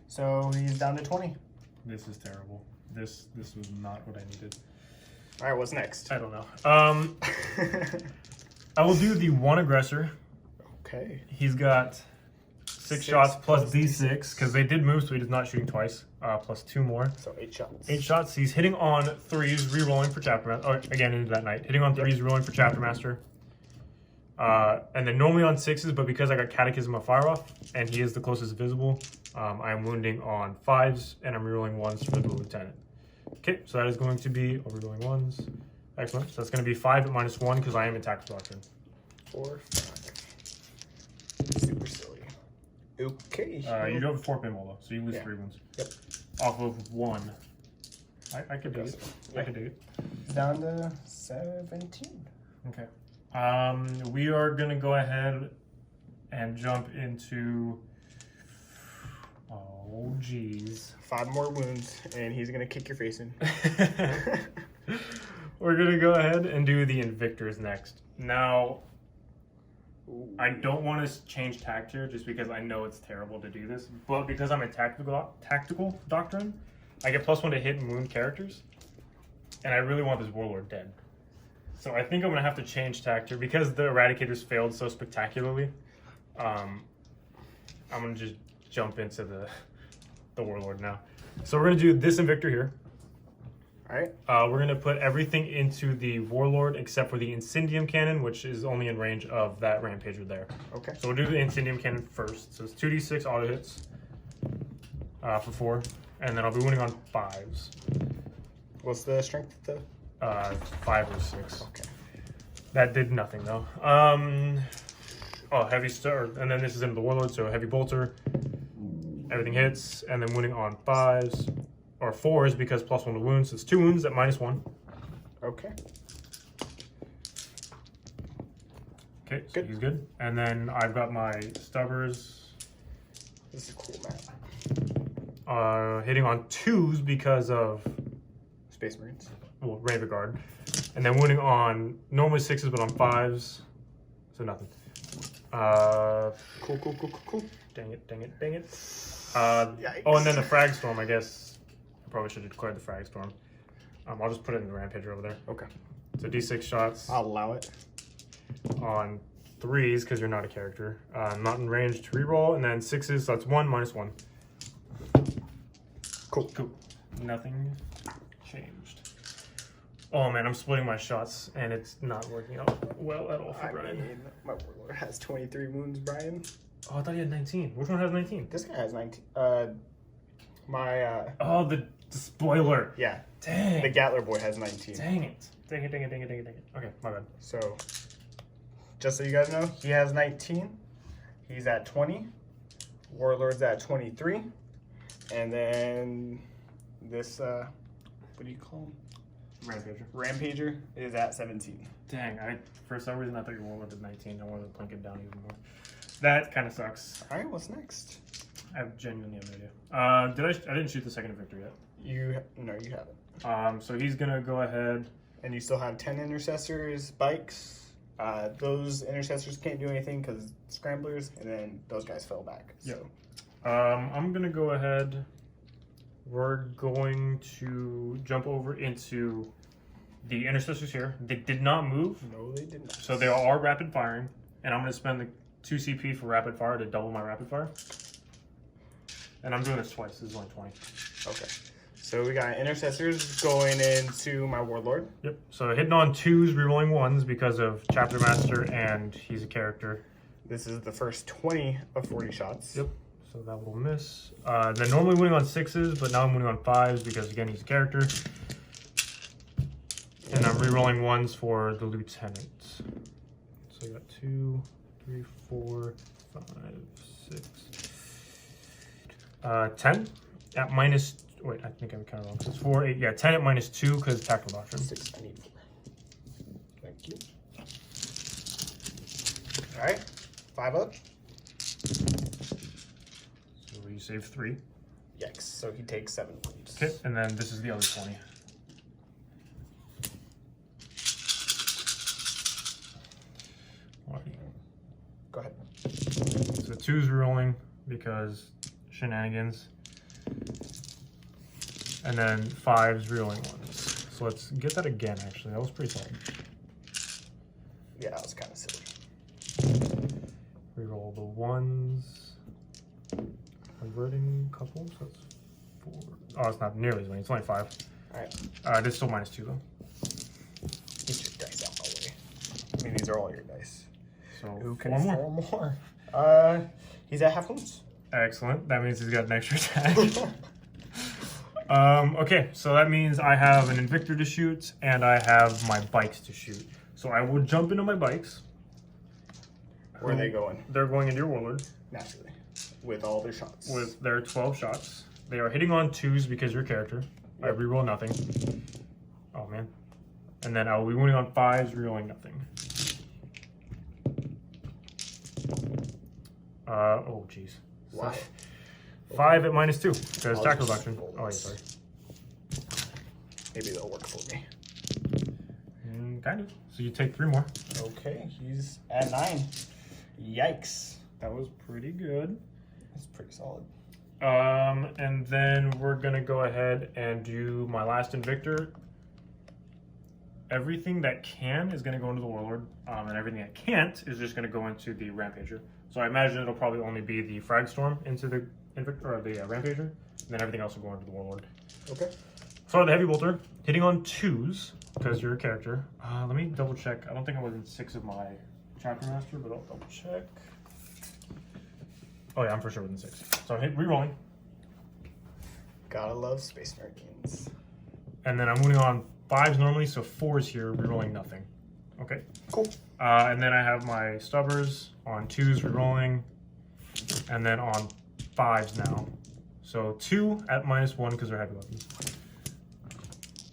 So he's down to 20. This is terrible. This was not what I needed. Alright, what's next? I don't know. I will do the 1 aggressor. Okay. He's got 6 shots plus D6 because they did move, so he is not shooting twice. Plus 2 more. So 8 shots. 8 shots. He's hitting on 3s, re-rolling for Chapter Master. Oh, again, into that night. Hitting on 3s, rolling for Chapter Master. And then normally on 6s, but because I got Catechism of Fire off, and he is the closest visible, I'm wounding on 5s, and I'm re-rolling 1s for the Lieutenant. Okay, so that is going to be re-rolling 1s. Excellent. So that's going to be 5 at -1 because I am in Tactical Doctrine. 4, 5. Super silly. Okay. You do have a 4 pinball though, so you lose 3 wounds. Yep. Off of 1. I could do it. Yeah. I could do it. It's down to 17. Okay. We are gonna go ahead and jump into. Oh, geez. 5 more wounds, and he's gonna kick your face in. We're gonna go ahead and do the Invictors next. Now, I don't want to change tact here just because I know it's terrible to do this, but because I'm a tactical doctrine, I get +1 to hit and wound characters, and I really want this Warlord dead. So I think I'm gonna have to change tact here because the Eradicators failed so spectacularly. I'm gonna just jump into the Warlord now. So we're gonna do this Invictor here. Alright. We're going to put everything into the Warlord except for the Incendium Cannon, which is only in range of that Rampager there. Okay. So we'll do the Incendium Cannon first. So it's 2d6 auto hits for 4, and then I'll be winning on 5s. What's the strength of the? 5 or 6. Okay. That did nothing though. Heavy star, and then this is into the Warlord, so Heavy Bolter. Everything hits, and then winning on 5s. Or 4s because +1 to wounds. So it's 2 wounds at -1. Okay. Okay, so Good. he's good. And then I've got my Stubbers This is a cool map. hitting on 2s because of Space Marines. Raven Guard. And then winning on normally 6s but on 5s. So nothing. Cool. Dang it. Yikes. Oh, and then the Frag Storm, I guess. Probably should have declared the Frag Storm. I'll just put it in the Rampager over there. Okay. So D6 shots I'll allow it. on 3s because you're not a character. Not in range to reroll, and then 6s, so that's 1 -1. Cool. Nothing changed. Oh man, I'm splitting my shots and it's not working out well at all for Brian. My Warlord has 23 wounds, Brian. Oh, I thought he had 19. Which one has 19? This guy has 19. Oh, the spoiler. Yeah. Dang. The Gatler boy has 19. Dang it. Dang it. Okay, my bad. So, just so you guys know, he has 19. He's at 20. Warlord's at 23. And then this, what do you call him? Rampager is at 17. Dang, for some reason I thought your Warlord was 19. I wanted to plink it down even more. That kind of sucks. All right, what's next? I genuinely have no idea. I didn't shoot the second Victor yet. No, you haven't. So he's gonna go ahead. And you still have 10 intercessors, bikes. Those intercessors can't do anything because scramblers, and then those guys fell back. Yep. So. I'm gonna go ahead. We're going to jump over into the intercessors here. They did not move. No, they did not. So they are rapid firing, and I'm gonna spend the 2 CP for rapid fire to double my rapid fire. And I'm doing this twice. This is only 20. Okay. So we got intercessors going into my Warlord. Yep. So hitting on 2s, rerolling 1s because of Chapter Master, and he's a character. This is the first 20 of 40 shots. Yep. So that will miss. Then normally winning on 6s, but now I'm winning on 5s because again he's a character. And I'm rerolling 1s for the lieutenant. So I got 2, 3, 4, 5, 6, 10 at minus. Wait, I think I'm kind of wrong. So it's 4, 8. Yeah, 10 at -2 because tactical doctrine. 6, I need 4. Thank you. All right, 5 up. So you save 3. Yikes! So he takes 7 wounds. Okay, and then this is the other 20. Go ahead. So 2's rolling because shenanigans. And then 5's reeling 1s. So let's get that again, actually. That was pretty solid. Yeah, that was kind of silly. Reroll the 1s. Converting couple, so that's 4. Oh, it's not nearly as many. It's only 5. Alright. It's still -2, though. Get your dice out my way. I mean, these are all your dice. So Who 4 can more. 4 more? He's at half wounds. Excellent. That means he's got an extra attack. Okay, so that means I have an Invictor to shoot, and I have my bikes to shoot. So I will jump into my bikes. Where are they going? They're going into your Warlord. Naturally. With all their shots. With their 12 shots. They are hitting on 2s because you're a character. I reroll nothing. Oh man. And then I will be wounding on 5s, rerolling nothing. Oh jeez. Wow. 5 at -2 because I'll tackle just reduction. roll Oh, yeah, this. sorry. Maybe they'll work for me. Kind of. So you take 3 more. Okay, he's at 9. Yikes. That was pretty good. That's pretty solid. And then we're gonna go ahead and do my last Invictor. Everything that can is gonna go into the Warlord, and everything that can't is just gonna go into the Rampager. So I imagine it'll probably only be the Frag Storm into the Invictor or the Rampager, and then everything else will go into the Warlord. Okay. So the Heavy Bolter hitting on 2s because you're a character. Let me double check. I don't think I was in 6 of my Chapter Master, but I'll double check. Oh yeah, I'm for sure within 6. So hit rerolling. Gotta love Space Marines. And then I'm moving on 5s normally, so 4s here, rerolling nothing. Okay. Cool. And then I have my Stubbers on 2s, rerolling, and then on 5s now. So 2 at -1 because they're heavy weapons.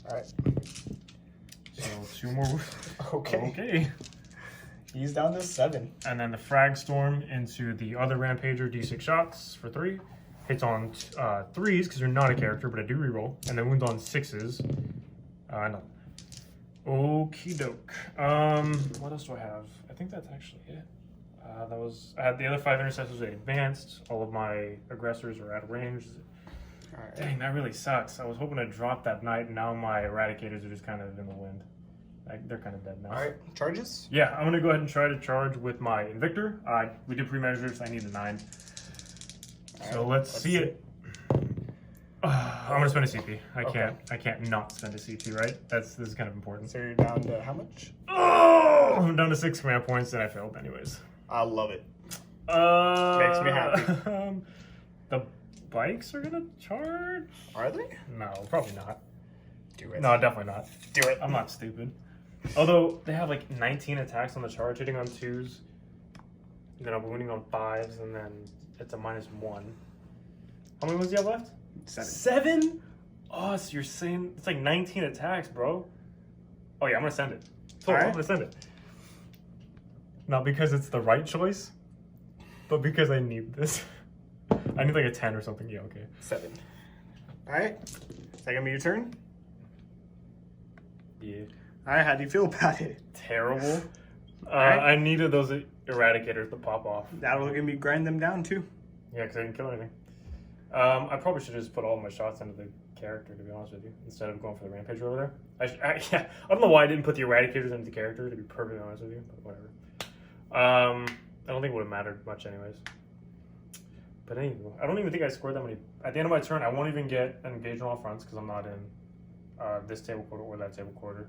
Alright. So 2 more. Okay. Okay. He's down to 7. And then the Frag Storm into the other Rampager, D6 shots for 3. Hits on 3s because you're not a character, but I do reroll. And then wounds on 6s. No. Okie doke. What else do I have? I think that's actually it. I had the other 5 intercessors advanced. All of my aggressors are out of range. Alright. Dang, that really sucks. I was hoping to drop that knight, and now my eradicators are just kind of in the wind. They're kind of dead now. Alright, charges? Yeah, I'm gonna go ahead and try to charge with my Invictor. We did pre-measures. I need a 9. So let's see it. I'm gonna spend a CP. I can't not spend a CP, right? This is kind of important. So you're down to how much? Oh, I'm down to 6 command points, and I failed anyways. I love it. Makes me happy. The bikes are gonna charge? Are they? No, probably not. Do it. No, definitely not. Do it. I'm not stupid. Although they have like 19 attacks on the charge, hitting on 2s. Then I'm wounding on 5s, and then it's a -1. How many ones do you have left? 7. 7? Oh, so you're saying it's like 19 attacks, bro. Oh yeah, I'm gonna send it. So I'm gonna send it. Not because it's the right choice, but because I need this. I need like a 10 or something. Yeah, okay. 7. Alright. Is that gonna be your turn? Yeah. Alright, how do you feel about it? Terrible. Alright. I needed those eradicators to pop off. That'll let me grind them down too. Yeah, because I didn't kill anything. I probably should just put all of my shots into the character, to be honest with you, instead of going for the Rampager over there. I don't know why I didn't put the eradicators into the character, to be perfectly honest with you, but whatever. I don't think it would have mattered much anyways. But anyway, I don't even think I scored that many. At the end of my turn, I won't even get an engage on all fronts because I'm not in this table quarter or that table quarter.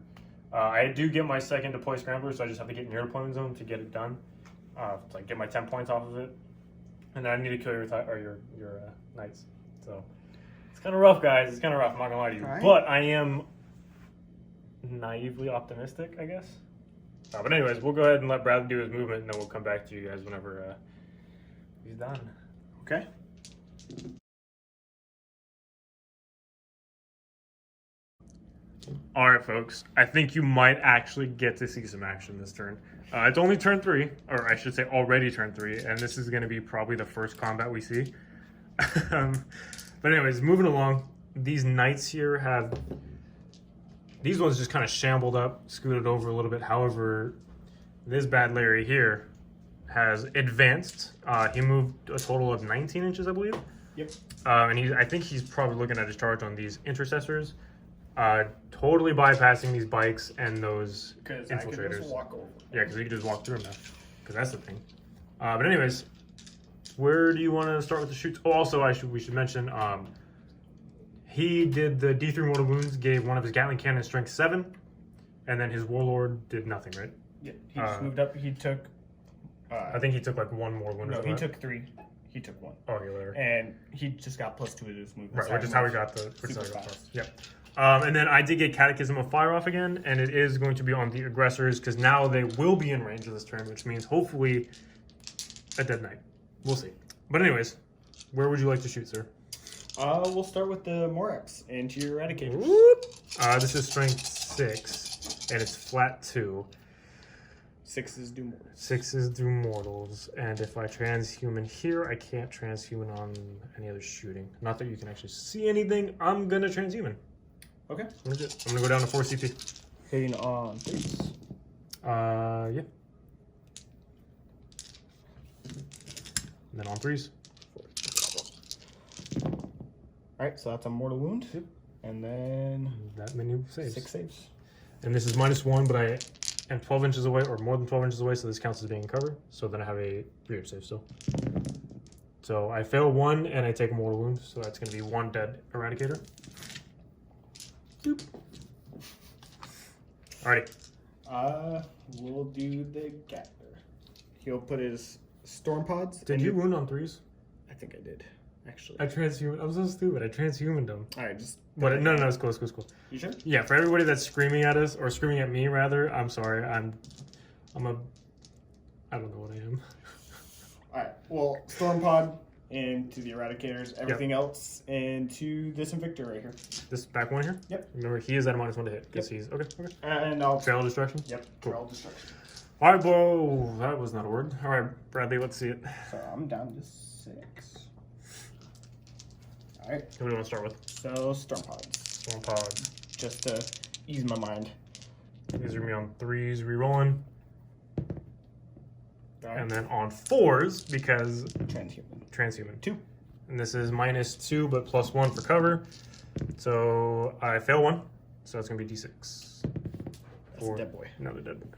I do get my second deploy scrambler, so I just have to get near deployment zone to get it done. To like get my 10 points off of it. And then I need to kill your knights. So it's kind of rough, guys. It's kind of rough. I'm not gonna lie to you. Right. But I am naively optimistic, I guess. But anyways, we'll go ahead and let Bradley do his movement, and then we'll come back to you guys whenever he's done. Okay. All right, folks. I think you might actually get to see some action this turn. It's only turn 3, or I should say already turn 3, and this is going to be probably the first combat we see. But anyways, moving along, these knights here have... These ones just kind of shambled up, scooted over a little bit. However, this bad Larry here has advanced. He moved a total of 19 inches, I believe. Yep. And I think he's probably looking at his charge on these intercessors. Totally bypassing these bikes and those infiltrators. I can just walk over. Yeah, because you can just walk through them now. Because that's the thing. But anyways, where do you want to start with the shoots? Oh, also, we should mention, he did the D3 mortal wounds, gave one of his Gatling cannons strength 7, and then his Warlord did nothing, right? Yeah, he just moved up. He took... I think he took like 1 more wound. No, he took 3. He took 1. Oh, yeah, there. And he just got +2 to his movement. Right, So which is how we got the... super fast. Yep. And then I did get Catechism of Fire off again, and it is going to be on the aggressors, because now they will be in range of this turn, which means hopefully a dead knight. We'll see. But anyways, where would you like to shoot, sir? We'll start with the Morax into your Eradicator. Whoop. This is strength 6, and it's flat 2. 6s do mortals. 6s do mortals, and if I transhuman here, I can't transhuman on any other shooting. Not that you can actually see anything. I'm gonna transhuman. Okay. I'm gonna go down to 4 CP. Hitting on 3s. Yeah. And then on 3s. Alright, so that's a mortal wound. Yep. And then That many saves. 6 saves. And this is -1, but I am 12 inches away, or more than 12 inches away, so this counts as being in cover. So then I have a 3-up save still. So I fail 1, and I take a mortal wound, so that's going to be 1 dead Eradicator. Boop. Alrighty. We'll do the Gatler. He'll put his storm pods. Did you wound on 3s? I think I did, actually. I transhuman. I'm so stupid. I transhumaned him. Alright, just. But no, it's cool. It's cool. You sure? Yeah, for everybody that's screaming at us, or screaming at me rather, I'm sorry. I don't know what I am. Alright, well, storm pod into the Eradicators. Everything else into this Invictor right here. This back one here? Yep. Remember, he is at a -1 to hit, because he's, okay. And I'll... Trail destruction? Yep, Cool. trail destruction. Alright, bro. That was not a word. Alright, Bradley, let's see it. So I'm down to 6. Alright, What do we want to start with? so storm pods. Storm pod. Just to ease my mind. These are going to be on 3s, re-rolling. Alright. And then on 4s, because Transhuman. transhuman. 2. And this is -2, but +1 for cover. So I fail 1. So that's going to be D6. That's a dead boy. Another dead boy.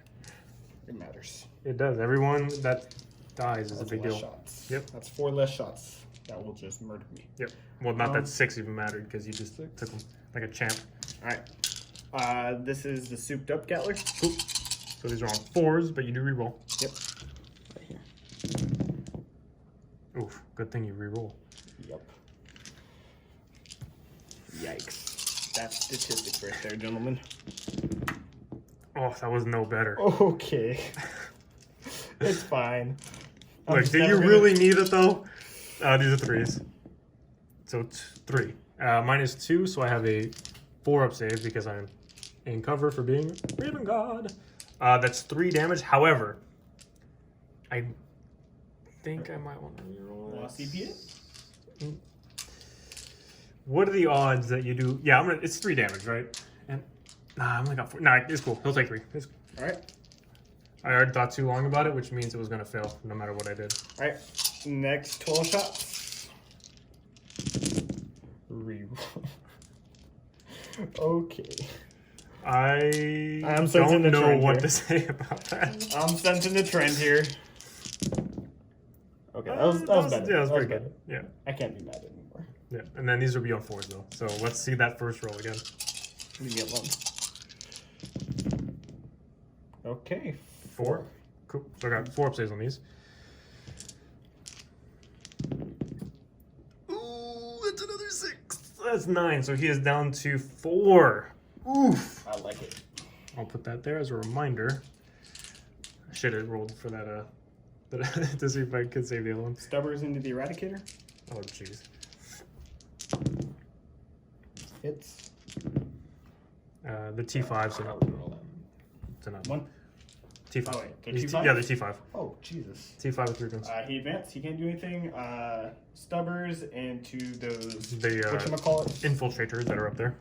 It matters. It does. Everyone that dies is That's a big less deal. shots. Yep. That's 4 less shots that will just murder me. Yep. Well, not that 6 even mattered, because you just took them like a champ. Alright. This is the souped up Gatler. Cool. So these are on 4s, but you do reroll. Yep. Right here. Oof. Good thing you reroll. Yep. Yikes. That's statistics right there, gentlemen. Oh, that was no better. Okay. It's fine. I'm Look, just do you never gonna- really need it though? These are 3s. So 3. -2, so I have a 4-up save because I'm in cover for being Raven God. That's 3 damage. However, I think I might want to reroll Want to CP it? What are the odds that you do? Yeah, it's 3 damage, right? And I only got 4. Nah, it's cool. He'll take 3. It's cool. Alright. I already thought too long about it, which means it was gonna fail no matter what I did. Alright. Next 12 shots. Reroll. Okay. I'm sensing don't the know trend what here. to say about that. I'm sensing the trend here. Okay, that was better. Yeah, that was pretty better. good. Yeah, I can't be mad anymore. yeah. And then these will be on 4s though. So let's see that first roll again. Leave me alone. Okay. 4. Cool. So I got 4-up saves on these. Ooh, it's another 6. That's 9. So he is down to 4. Oof. I like it. I'll put that there as a reminder. I should have rolled for that to see if I could save the other one. Stubbers into the Eradicator. Oh jeez. Hits. The T5, so it's enough. 1. T5. Oh, wait, they're He's T5? Yeah, the T5. Oh, Jesus. T5 with 3 guns. He advanced. He can't do anything. Stubbers into those. The Whatchamacallit? infiltrators that are up there.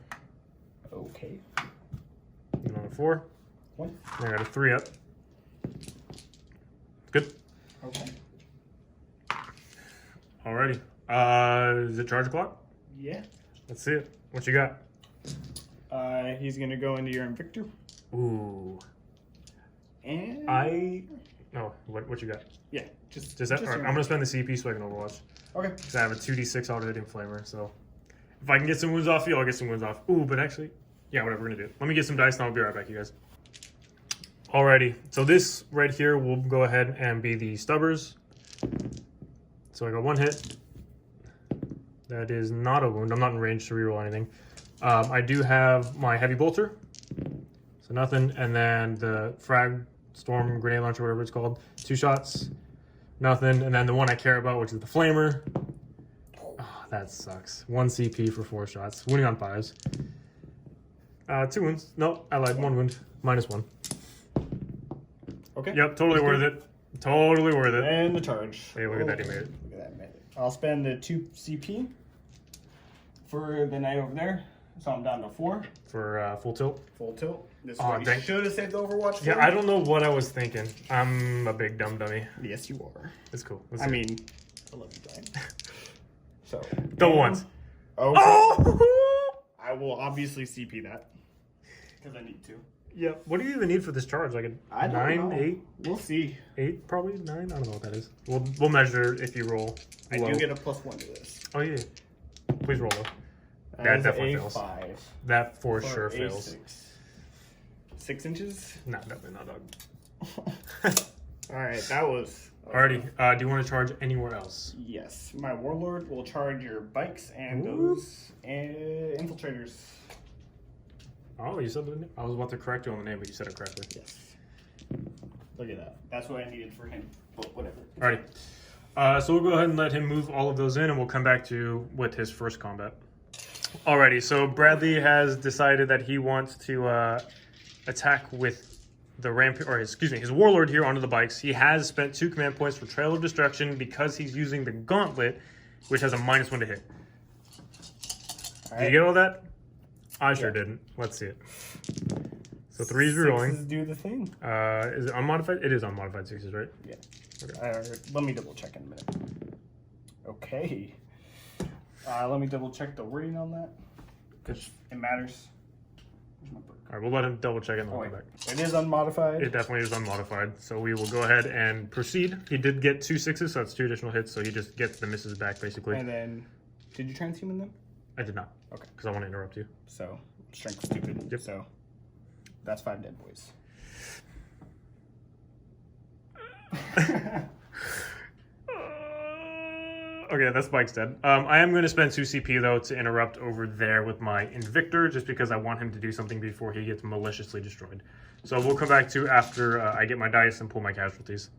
Okay. And on a 4. 1. And I got a 3-up. Good. Okay. Alrighty. Is it charge clock? Yeah. Let's see it. What you got? He's gonna go into your Invictor. Ooh. And What you got? yeah, just Just that? Alright, your I'm gonna spend the CP so I can Overwatch. Okay. Because I have a 2d6 auto-hitting flamer, so if I can get some wounds off you, I'll get some wounds off. Ooh, but actually, yeah, whatever, we're gonna do it. Let me get some dice and I'll be right back, you guys. Alrighty, so this right here will go ahead and be the Stubbers. So I got 1 hit. That is not a wound. I'm not in range to reroll anything. I do have my Heavy Bolter, so nothing. And then the Frag Storm Grenade Launcher, whatever it's called, 2 shots, nothing. And then the one I care about, which is the Flamer. Oh, That sucks. 1 CP for 4 shots. Winning on 5s. 2 wounds. No, I lied. 1 wound. -1. Okay. Yep, totally worth it. Totally worth it. And the charge. Hey, look at that, he made it. Look at that, man. I'll spend the 2 CP for the knight over there. So I'm down to 4. For full tilt. Full tilt. This is Oh, what you dang. should have saved the Overwatch for. Yeah, I don't know what I was thinking. I'm a big dumb dummy. Yes, you are. It's cool. I mean, I love you, Brian. So. Double ones. Okay. Oh! I will obviously CP that. Because I need to. Yeah. What do you even need for this charge? Like a I don't 9, know. 8? We'll see. 8 probably? 9? I don't know what that is. We'll measure if you roll I low. do get a +1 to this. Oh, yeah. Please roll low. That That is definitely a fails. 5. That for Or sure a fails. 6. 6 inches? No, definitely not, dog. Alright, that was... Alrighty. Do you want to charge anywhere else? Yes. My Warlord will charge your bikes and Ooh. those infiltrators. Oh, you said the name. I was about to correct you on the name, but you said it correctly. Yes. Look at that. That's what I needed for him. But whatever. Alrighty. So we'll go ahead and let him move all of those in, and we'll come back to you with his first combat. Alrighty, so Bradley has decided that he wants to attack with the his Warlord here onto the bikes. He has spent 2 command points for Trail of Destruction because he's using the Gauntlet, which has a -1 to hit. Did you get all that? I sure didn't. Let's see it. So 3's rerolling. Sixes do the thing. Is it unmodified? It is unmodified 6s, right? Yeah. Okay. Let me double check in a minute. Okay. Let me double check the wording on that. Because it matters. Where's my book? All right, we'll let him double check it and Oh, we'll wait. come back. It is unmodified. It definitely is unmodified. So we will go ahead and proceed. He did get 2 6s, so that's 2 additional hits. So he just gets the misses back, basically. And then, did you transhuman them? I did not. Okay. Because I want to interrupt you. So, strength stupid. Yep. So, that's 5 dead boys. Okay, that's Spike's dead. I am going to spend 2 CP, though, to interrupt over there with my Invictor, just because I want him to do something before he gets maliciously destroyed. So we'll come back to after I get my dice and pull my casualties.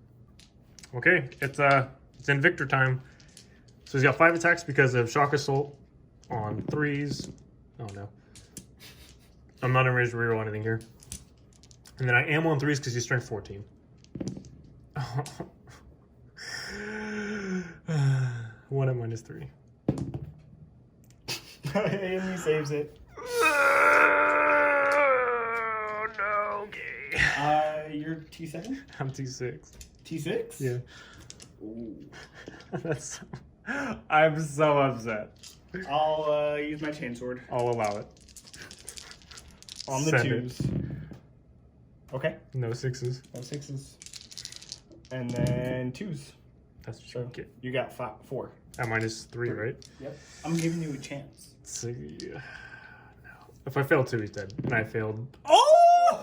Okay, it's Invictor time. So he's got 5 attacks because of Shock Assault on 3s. Oh, no. I'm not in range to reroll anything here. And then I am on 3s because he's strength 14. One at -3. And he saves it. Oh, no, okay. You're T7? I'm T6. T6? Yeah. Ooh. That's I'm so upset. I'll use my chainsword I'll allow it. on the Send it. 2s. Okay. No 6s. No 6s. And then 2s. That's what So you get. you got 4. At -3, right? Yep. I'm giving you a chance. So, no. If I fail 2, he's dead. And I failed. Oh!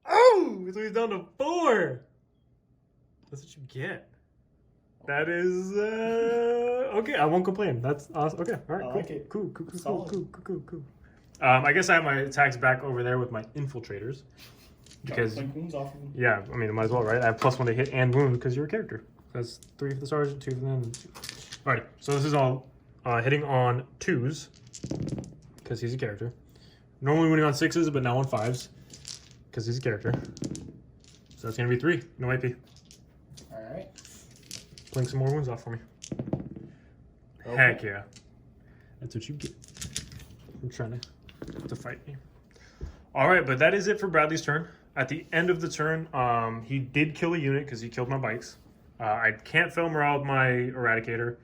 Oh! So he's down to 4. That's what you get. That is okay. I won't complain. That's awesome. Okay, all right, I cool. like it. Cool. Solid. Cool. I guess I have my attacks back over there with my infiltrators because Like wounds off of them. yeah, I mean, might as well, right? I have +1 to hit and wound because you're a character. That's 3 for the sergeant, 2 for them. Alrighty, so this is all hitting on 2s because he's a character. Normally winning on 6s, but now on 5s because he's a character. So that's gonna be 3. No AP. All right. Playing some more wounds off for me. Okay. Heck yeah. That's what you get. I'm trying to fight me. All right, but that is it for Bradley's turn. At the end of the turn, he did kill a unit because he killed my bikes. I can't fail morale with my Eradicator.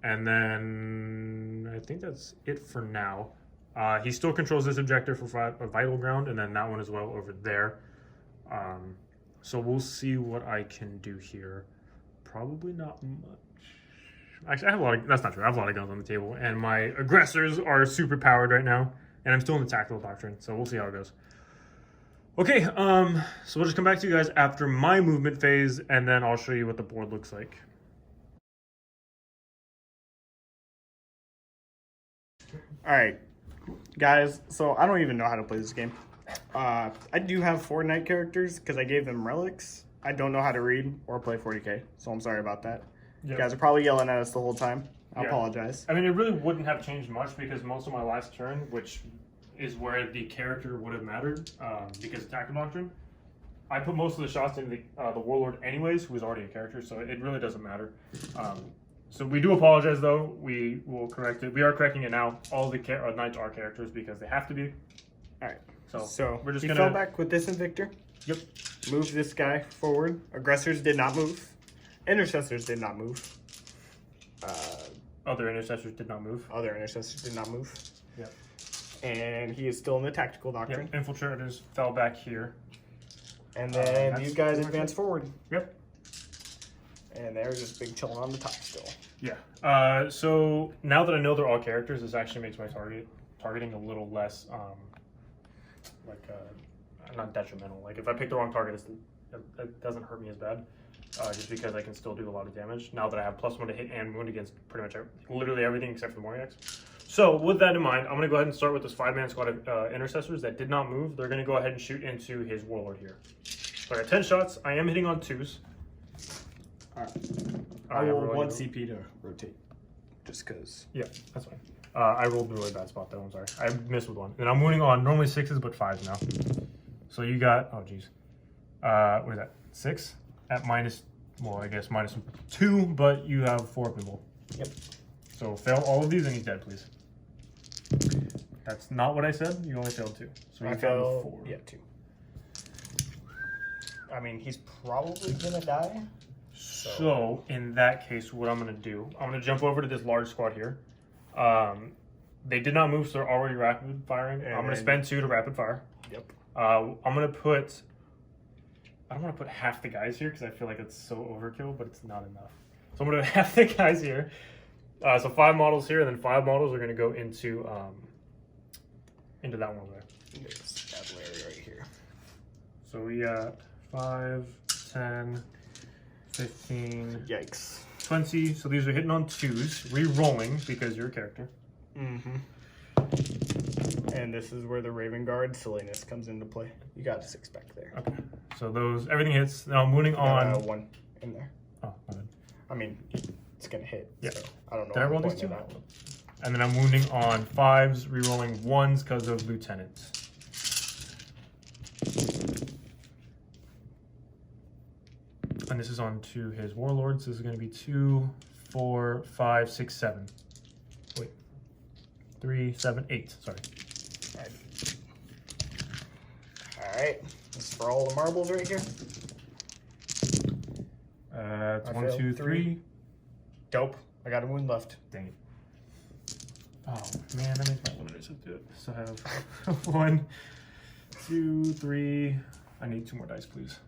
And then I think that's it for now. He still controls this objective for a vital ground, and then that one as well over there. So we'll see what I can do here. Probably not much. Actually, I have a lot of... That's not true. I have a lot of guns on the table. And my aggressors are super powered right now. And I'm still in the tactical doctrine. So we'll see how it goes. Okay, so we'll just come back to you guys after my movement phase. And then I'll show you what the board looks like. Alright, guys, so I don't even know how to play this game. I do have 4 knight characters because I gave them relics. I don't know how to read or play 40k, so I'm sorry about that. You guys are probably yelling at us the whole time. I Yeah. apologize. I mean, it really wouldn't have changed much because most of my last turn, which is where the character would have mattered, because attack doctrine, I put most of the shots into the warlord anyways, who was already a character, so it really doesn't matter. So we do apologize though. We will correct it. We are correcting it now. All the knights are characters because they have to be. All right. So we're just you gonna fell back with this Invictor. Yep. Move this guy forward. Aggressors did not move. Intercessors did not move. Other intercessors did not move. Other intercessors did not move. Yep. And he is still in the tactical doctrine. Yep. Infiltrators fell back here. And then that's these guys pretty much advance it. forward. Yep. And they're just big chilling on the top still. Yeah. So now that I know they're all characters, this actually makes my targeting a little less not detrimental. Like if I pick the wrong target, it doesn't hurt me as bad. Just because I can still do a lot of damage now that I have +1 to hit and wound against pretty much literally everything except for the Moriax. So with that in mind, I'm going to go ahead and start with this 5-man squad of intercessors that did not move. They're going to go ahead and shoot into his warlord here. So I got 10 shots. I am hitting on 2s. Alright. I roll 1 CP to rotate. Just because. Yeah, that's fine. I rolled a really bad spot though. I'm sorry. I missed with 1. And I'm wounding on normally 6s but 5s now. So you got, oh geez. What is that? 6? At I guess -2, but you have 4 people. Yep. So fail all of these and he's dead, please. That's not what I said. You only failed 2. So you failed 4. Yeah, 2. I mean, he's probably gonna die. So in that case, what I'm gonna do, I'm gonna jump over to this large squad here. They did not move, so they're already rapid firing. I'm gonna spend 2 to rapid fire. Yep. I'm gonna put. I don't want to put half the guys here because I feel like it's so overkill, but it's not enough. So I'm gonna have the guys here. So 5 models here, and then 5 models are gonna go into that one over there. There's that Larry right here. So we got 5, 10, 15, Yikes. 20. So these are hitting on 2s, re-rolling because you're a character. Mm-hmm. And this is where the Raven Guard silliness comes into play. You got 6 back there. Okay. So those everything hits. Now I'm wounding on 1 in there. Oh, my bad. I mean, it's gonna hit. Yeah. So I don't know. Did I roll these 2? And then I'm wounding on 5s, re-rolling 1s because of lieutenants. And this is on to his warlords. This is going to be 2, 4, 5, 6, 7. Wait. 3, 7, 8. Sorry. Alright. This is for all the marbles right here. It's I 1, failed 2, 3. 3. Dope. I got a wound left. Dang it. Oh, man, that makes my limiters have to do it. So I have 1, 2, 3. I need 2 more dice, please.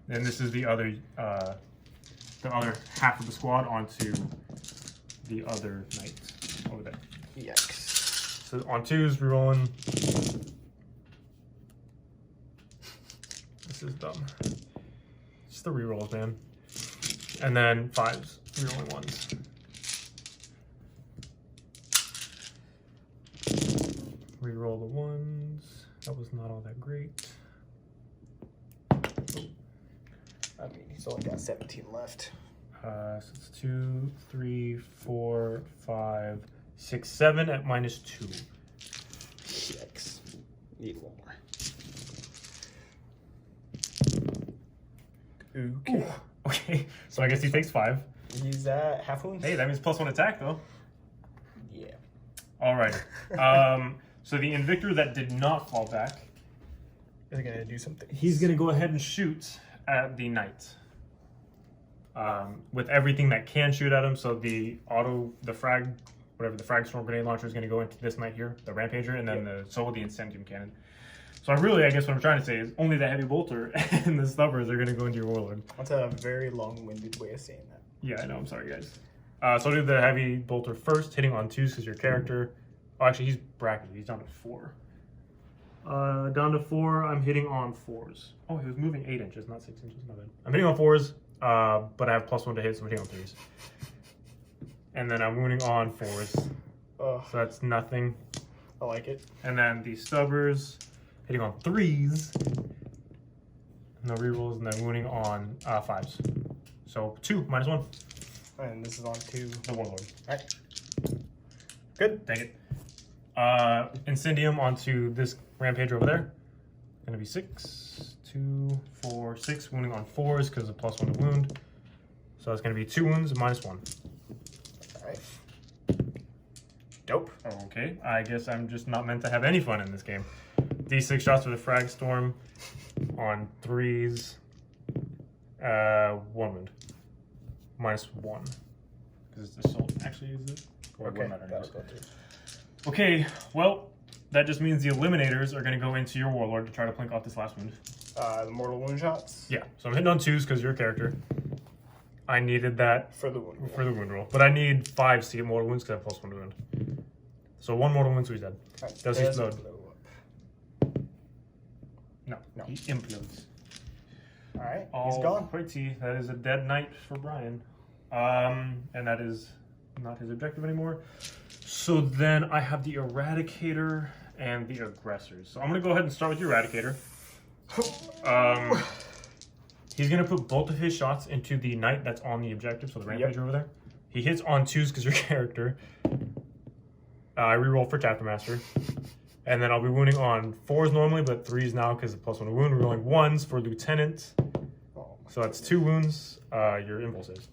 And this is the other half of the squad onto the other knight over there. Yikes. So on 2s, rerolling. This is dumb. Just the rerolls, man. And then 5s, rerolling 1s. Reroll the 1s. That was not all that great. I mean, he's only got 17 left. So it's 2, 3, 4, 5, 6, 7 at -2. Yikes. Need 1 more. Okay. Ooh. Okay, so I guess he takes 5. He's at half wounds. Hey, that means +1 attack, though. Yeah. All right. So the Invictor that did not fall back, Is he gonna do something? he's going to go ahead and shoot at the knight. With everything that can shoot at him, so the frag storm grenade launcher is going to go into this knight here, the Rampager, and then the Incendium cannon. So I guess what I'm trying to say is only the heavy bolter and the stubbers are going to go into your warlord. That's a very long-winded way of saying that. Yeah, I know. I'm sorry, guys. So I'll do the heavy bolter first, hitting on 2s because your character. Oh, actually, he's bracketed. He's down to 4. Down to 4. I'm hitting on 4s. Oh, he was moving 8 inches, not 6 inches. My bad. I'm hitting on 4s, but I have +1 to hit, so I'm hitting on 3s. And then I'm wounding on 4s. Oh, So that's nothing. I like it. And then the stubbers, hitting on 3s. No rerolls, and then wounding on 5s. So 2 -1. And this is on to the Warlord. Alright. Good. Dang it. Incendium onto this Rampager over there. Gonna be 6, 2, 4, 6. Wounding on 4s because of +1 to wound. So it's gonna be 2 wounds, -1. Alright. Dope. Okay, I guess I'm just not meant to have any fun in this game. D6 shots with a frag storm on 3s. 1 wound. -1. Because it's assault. Actually, is it? Or Okay. matter That'll anyways. go through. Okay, well, that just means the Eliminators are going to go into your Warlord to try to plink off this last wound. The mortal wound shots. Yeah, so I'm hitting on 2s because you're a character. I needed that For the wound. for the wound roll. But I need 5s to get mortal wounds because I have +1 to wound. So 1 mortal wound, so he's dead. Right. Does he explode? blow up. No, No. he implodes. Alright, he's gone. Alrighty, that is a dead knight for Brian. And that is not his objective anymore. So then I have the Eradicator and the Aggressors. So I'm going to go ahead and start with the Eradicator. He's going to put both of his shots into the knight that's on the objective, so the Rampager over there. He hits on 2s because your character. I reroll for Chapter Master. And then I'll be wounding on 4s normally, but 3s now because of +1 to wound. We're rolling 1s for Lieutenant. So that's 2 wounds. Your impulse is.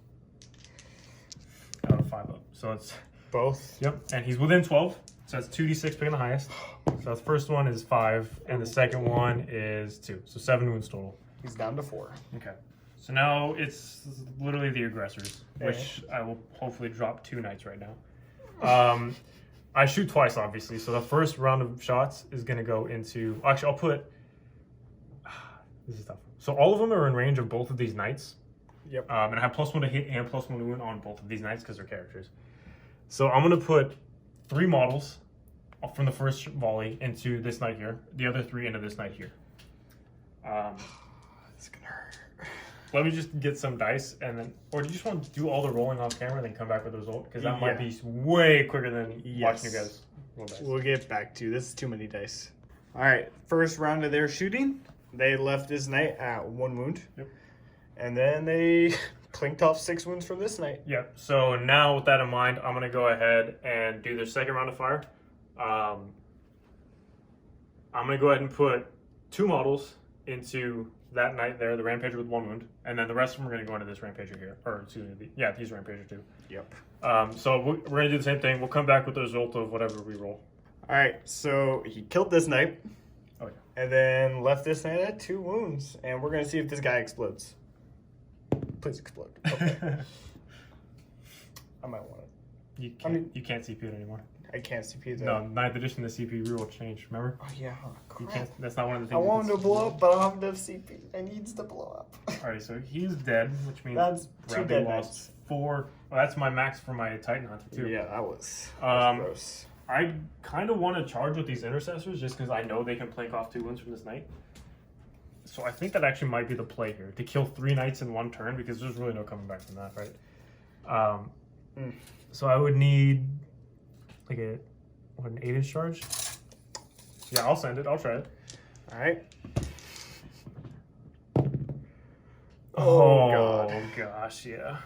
Out of 5 up. So it's... Both. Yep, and he's within 12. So that's 2d6 picking the highest. So the first one is 5, and the second one is 2. So 7 wounds total. He's down to 4. Okay. So now it's literally the Aggressors, which I will hopefully drop 2 knights right now. I shoot twice, obviously. So the first round of shots is going to go into... Actually, I'll put... This is tough. So all of them are in range of both of these knights. Yep. And I have +1 to hit and +1 to wound on both of these knights because they're characters. So I'm going to put 3 models from the first volley into this knight here. The other 3 into this knight here. It's gonna hurt. Let me just get some dice and then... Or do you just want to do all the rolling off camera and then come back with the result? Because that might be way quicker than watching you guys roll dice. We'll get back to this. Is too many dice. Alright, first round of their shooting. They left this knight at 1 wound. Yep. And then they clinked off 6 wounds from this knight. Yep. So now with that in mind, I'm going to go ahead and do their second round of fire. I'm going to go ahead and put 2 models into that knight there, the Rampager with 1 wound. And then the rest of them are going to go into this Rampager here. Or, excuse me, these Rampager too. Yep. So we're going to do the same thing. We'll come back with the result of whatever we roll. Alright, so he killed this knight. Oh, yeah. And then left this knight at 2 wounds. And we're going to see if this guy explodes. Please explode. Okay. I might want it. You can't CPU it anymore. I can't CPU that. No, 9th edition, the CPU rule changed, remember? Oh, yeah. You Crap. can't, that's not one of the things. I want him to blow up, but I don't have enough CPU. I needs to blow up. Alright, so he's dead, which means That's 2 Bradley dead lost knights. 4. Well, that's my max for my Titan Hunter too. Yeah, that was gross. I kind of want to charge with these Intercessors just because I know they can plank off 2 wounds from this knight. So I think that actually might be the play here, to kill 3 knights in 1 turn, because there's really no coming back from that, right? So I would need like an 8-inch charge. Yeah, I'll send it. I'll try it. All right. Oh gosh, yeah.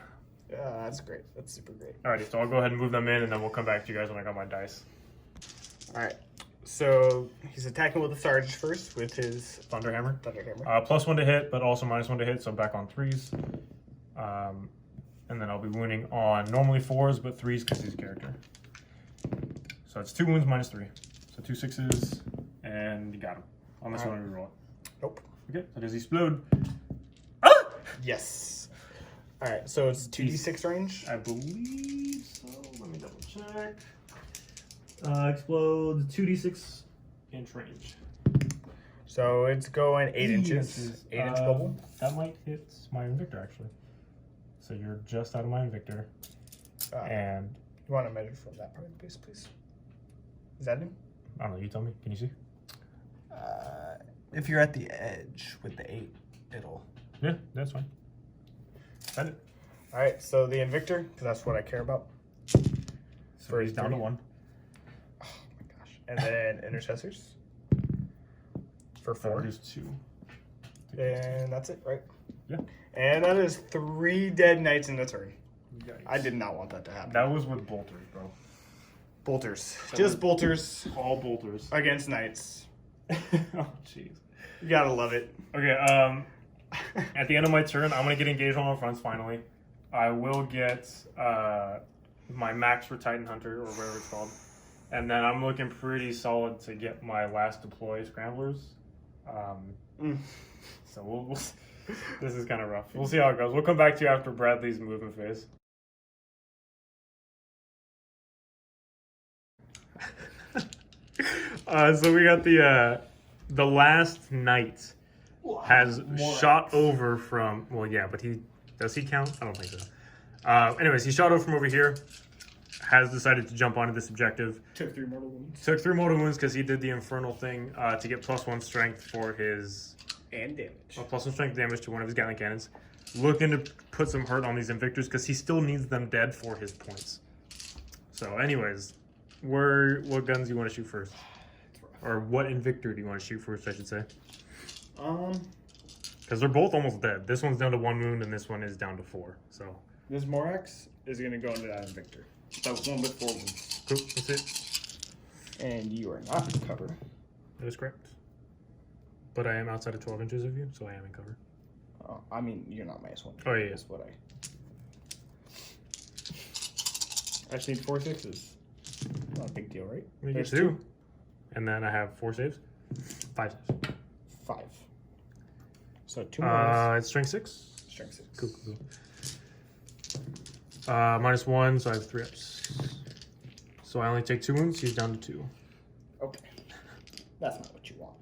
Yeah, that's great. That's super great. Alrighty, so I'll go ahead and move them in, and then we'll come back to you guys when I got my dice. All right. So he's attacking with the Sarge first with his Thunderhammer. Thunderhammer. +1 to hit, but also -1 to hit, so I'm back on 3s. And then I'll be wounding on normally 4s, but 3s because he's a character. So it's 2 wounds -3. So 2 6s, and you got him. Unless you want to reroll it. Nope. Okay, so does he explode? Yes. All right. So it's 2d6 range. I believe so. Let me double check. Explodes 2d6 inch range. So it's going 8 inches. 8-inch bubble. That might hit my Invictor actually. So you're just out of my Invictor. And You want to measure from that part of the base, please? Is that him? I don't know. You tell me. Can you see? If you're at the edge with the 8, it'll. Yeah, that's fine. Send it. All right. So the Invictor, because that's what I care about. So he's down to 1. Oh my gosh. And then Intercessors for 4. There's 2. And that's it, right? Yeah. And that is 3 dead knights in the turn. Yikes. I did not want that to happen. That was with bolters, bro. Bolters. That Just was- bolters All bolters. against knights. Oh, jeez. You gotta love it. Okay, at the end of my turn, I'm going to get engaged on my fronts finally. I will get my max for Titan Hunter, or whatever it's called. And then I'm looking pretty solid to get my last deploy Scramblers. So we'll this is kind of rough. We'll see how it goes. We'll come back to you after Bradley's movement phase. So we got the last knight has shot over from, well, yeah, but does he count? I don't think so. Anyways, he shot over from over here, has decided to jump onto this objective. Took 3 mortal wounds. Took 3 mortal wounds because he did the infernal thing to get +1 strength for his, And damage. +1 strength damage to one of his Gatling cannons. Looking to put some hurt on these Invictors because he still needs them dead for his points. So anyways, what guns do you want to shoot first? Or what Invictor do you want to shoot first, I should say? Because they're both almost dead. This one's down to 1 wound, and this one is down to 4. So This Morax is gonna go into that Invictor. That was one with 4 wounds. cool, that's it. And you are not in cover. That is correct. But I am outside of 12 inches of you, so I am in cover. I mean, you're not -1. Oh, yeah. That's what I just need 4 6s. Not a big deal, right? We get There's 2. And then I have 4 saves. 5 saves. 5. So 2 more. It's strength 6. Strength 6. Cool. -1, so I have 3 ups. So I only take 2 wounds, he's down to 2. Okay. That's not what you want.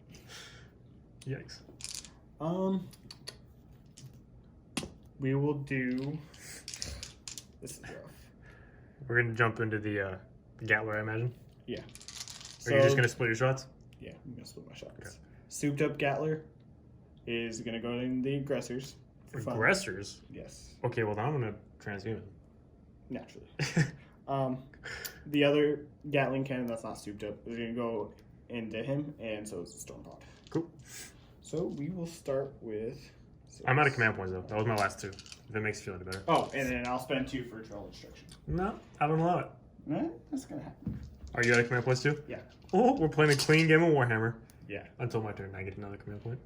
Yikes. We will do. This is rough. We're gonna jump into the Gatler, I imagine. Yeah. Are you just gonna split your shots? Yeah, I'm gonna split my shots. Okay. Souped up Gatler is gonna go in the aggressors. For fun. Aggressors? Yes, Okay, well then I'm gonna transhuman. naturally. The other Gatling cannon that's not souped up is gonna go into him, and so is the Storm Pod. Cool. So we will start with. I'm out of command points though. That was my last 2. If it makes you feel any better. Oh, and then I'll spend 2 for drill instruction. No, I don't allow it. That's gonna happen. Are you out of command points too? Yeah. Oh, we're playing a clean game of Warhammer. Yeah. Until my turn, I get another command point.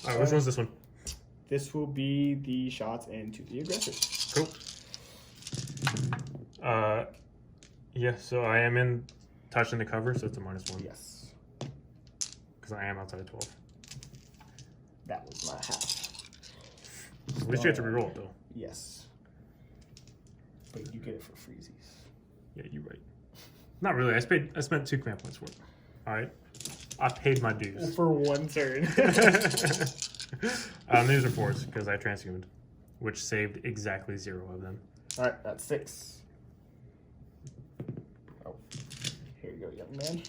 Alright, which one's this one? This will be the shots into the aggressors. Cool. Yeah, so I am in touching the cover, so it's a -1. Yes. Because I am outside of 12. That was my half. At least you have to reroll it though. Yes. But you get it for freezies. Yeah, you're right. Not really. I spent 2 command points for it. Alright. I paid my dues. For 1 turn. These are 4s because I transhumed, which saved exactly 0 of them. Alright, that's 6. Oh. Here you go, young man.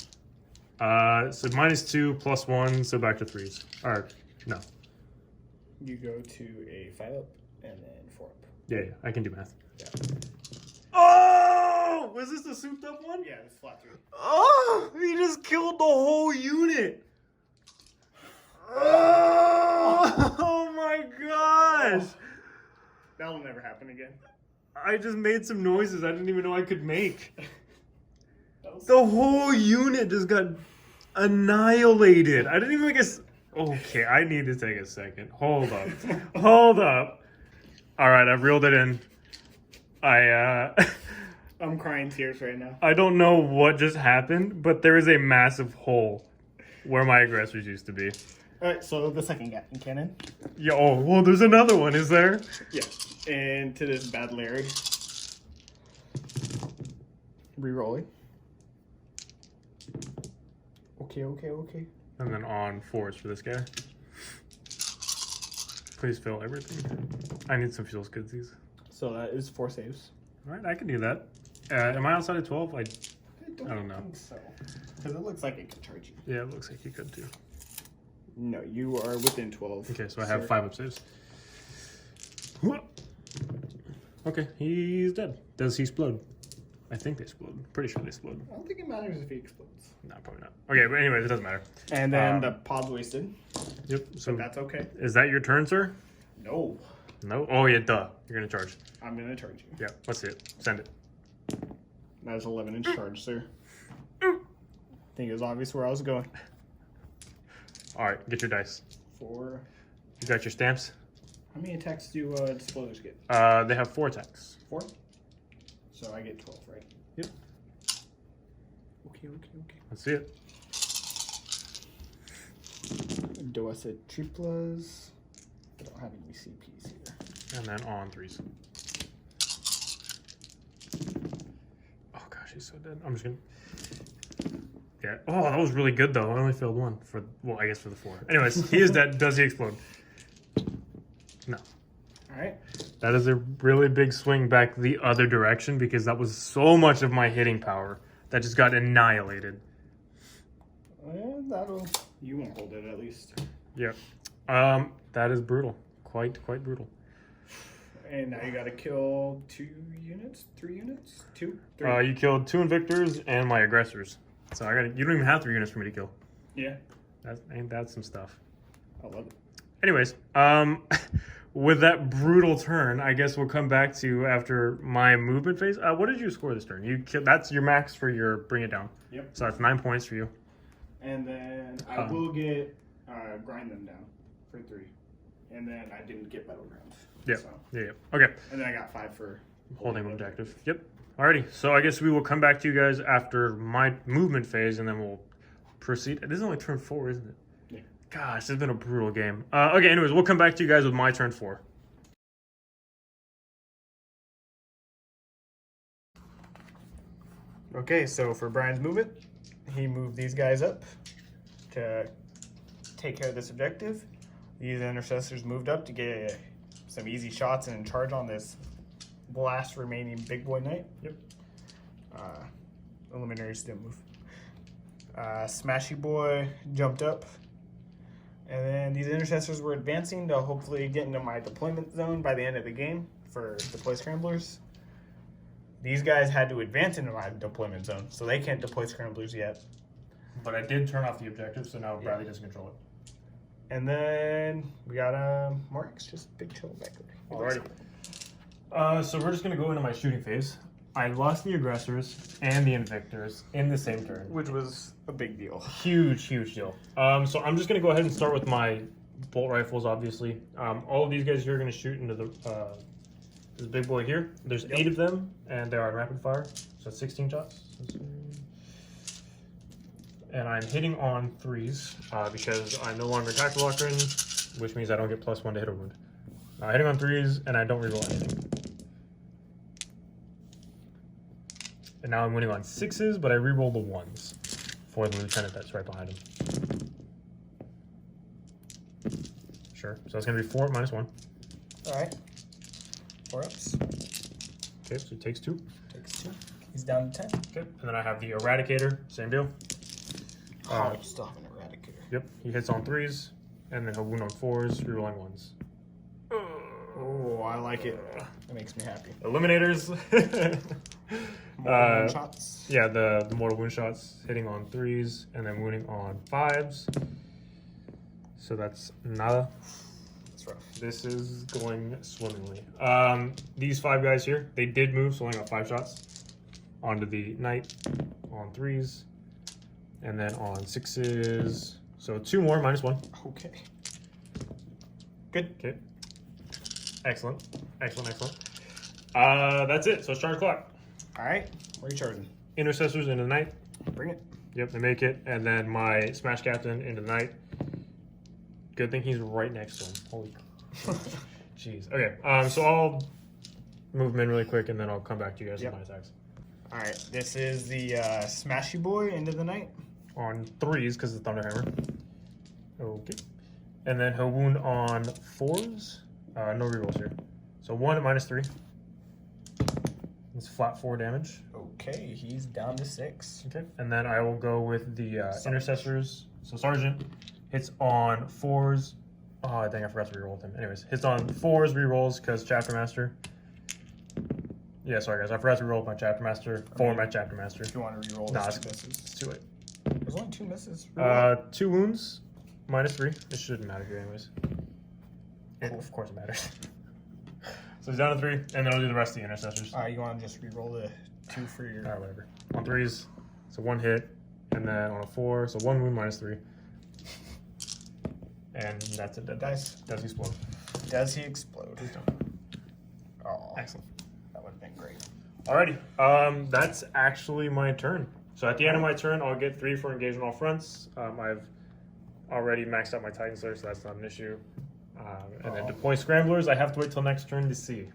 So -2 +1, so back to 3s. Or, no. You go to a 5 up and then 4 up. Yeah, I can do math. Yeah. Oh! Was this the souped up one? Yeah, it's flat 3. Oh! He just killed the whole unit! Oh my gosh! That will never happen again. I just made some noises I didn't even know I could make. That was The whole unit just got annihilated. I didn't even guess. Okay, I need to take a second. Hold up. Hold up. Alright, I've reeled it in. I'm crying tears right now. I don't know what just happened, but there is a massive hole where my aggressors used to be. Alright, so the second Gatling cannon. Yeah, oh, well, there's another one, is there? Yeah. And to this bad Larry. Rerolling. Okay. And then on 4s for this guy. Please fill everything. I need some fuel skidsies. So that is 4 saves. Alright, I can do that. Am I outside of 12? I don't know. think so. Because it looks like it could charge you. Yeah, it looks like you could too. No, you are within 12. Okay, so I have sir. 5 up saves. Okay, he's dead. Does he explode? I think they explode. Pretty sure they explode. I don't think it matters if he explodes. No, probably not. Okay, but anyways, it doesn't matter. And then the pod's wasted. Yep. So But that's okay. is that your turn, sir? No. No. Oh yeah, duh. You're gonna charge. I'm gonna charge you. Yeah. Let's see it. Send it. That is 11-inch charge, sir. I think it was obvious where I was going. All right. Get your dice. 4. You got your stamps. How many attacks do disclosures get? They have 4 attacks. 4. So I get 12, right? Yep. Okay. Let's see it. Dos triplas. I don't have any CPs here. And then on 3s. Oh gosh, he's so dead. I'm just gonna. Yeah. Oh, that was really good though. I only failed 1 for. Well, I guess for the 4. Anyways, he is dead. Does he explode? No. All right. That is a really big swing back the other direction because that was so much of my hitting power that just got annihilated. Well, you won't hold it at least. Yep. That is brutal. Quite brutal. And now you got to kill 2 units, 3 units, 2, 3. You killed 2 invictors and my aggressors. So you don't even have 3 units for me to kill. Yeah. Ain't that some stuff? I love it. Anyways, with that brutal turn, I guess we'll come back to after my movement phase. What did you score this turn? That's your max for your bring it down. Yep. So that's 9 points for you. And then I will get grind them down for 3. And then I didn't get battlegrounds. Yeah. So. Yeah. Okay. And then I got 5 for Holding objective. Yep. Alrighty. So I guess we will come back to you guys after my movement phase, and then we'll proceed. This is only turn 4, isn't it? Yeah. Gosh, it's been a brutal game. Okay. Anyways, we'll come back to you guys with my turn 4. Okay, so for Brian's movement, he moved these guys up to take care of this objective. These intercessors moved up to get some easy shots and charge on this last remaining big boy knight. Yep. Eliminaries didn't move. Smashy boy jumped up. And then these intercessors were advancing to hopefully get into my deployment zone by the end of the game for deploy scramblers. These guys had to advance into my deployment zone, so they can't deploy scramblers yet. But I did turn off the objective, so now Bradley doesn't control it. And then we got Mark's just big chill back there. Alrighty. So we're just gonna go into my shooting phase. I lost the aggressors and the invictors in the same turn. Which was a big deal. Huge deal. So I'm just gonna go ahead and start with my bolt rifles. Obviously, all of these guys here are gonna shoot into the this big boy here. There's 8 of them, and they are in rapid fire. So it's 16 shots. And I'm hitting on 3s because I'm no longer tactical locker-in, which means I don't get +1 to hit or wound. Hitting on 3s, and I don't reroll anything. And now I'm winning on 6s, but I reroll the 1s for the lieutenant that's right behind him. Sure. So it's going to be 4 minus 1. All right. 4 ups. Okay, so he takes 2. Takes 2. He's down to 10. Okay. And then I have the Eradicator. Same deal. Oh, you still have an Eradicator. Yep. He hits on 3s, and then he'll wound on 4s, rerolling 1s. Oh, I like it. That makes me happy. Eliminators. More shots. Yeah, the mortal wound shots hitting on 3s and then wounding on 5s. So that's nada. That's rough. This is going swimmingly. These 5 guys here, they did move, so I only got 5 shots. Onto the knight on 3s, and then on 6s. So 2 more, minus 1. Okay. Good. Okay. Excellent. That's it. So it's charge clock. All right. Where are you charging? Intercessors into the knight. Bring it. Yep, they make it. And then my smash captain into the knight. Good thing he's right next to him. Holy jeez. Okay, so I'll move him in really quick, and then I'll come back to you guys with my attacks. All right. This is the Smashy Boy into the night. On 3s, because it's Thunderhammer. Okay. And then he'll wound on 4s. No rerolls here. So 1 at minus 3. It's flat 4 damage. Okay, he's down to 6. Okay. And then I will go with the intercessors. So Sergeant hits on 4s. Oh, dang, I forgot to reroll with him. Anyways, hits on 4s, rerolls, because Chapter Master. Yeah, sorry, guys. I forgot to reroll my Chapter Master for my Chapter Master. If you want to reroll, Nah, it's 2 misses. It's too late. There's only 2 misses. 2 wounds, minus 3. It shouldn't matter here, anyways. Cool. Of course it matters. So he's down to 3, and then I'll do the rest of the intercessors. Alright, you want to just re-roll the 2 for your... Alright, whatever. On 3s, so 1 hit, and then on a 4, so 1 wound minus 3. And that's it. Dead dice. Does he explode? Does he explode? He's done. Oh, Excellent. that would have been great. Alrighty. That's actually my turn. So at the end of my turn, I'll get 3 for engagement all fronts. I've already maxed out my Titan Slayer, so that's not an issue. And then deploy Scramblers, I have to wait till next turn to see.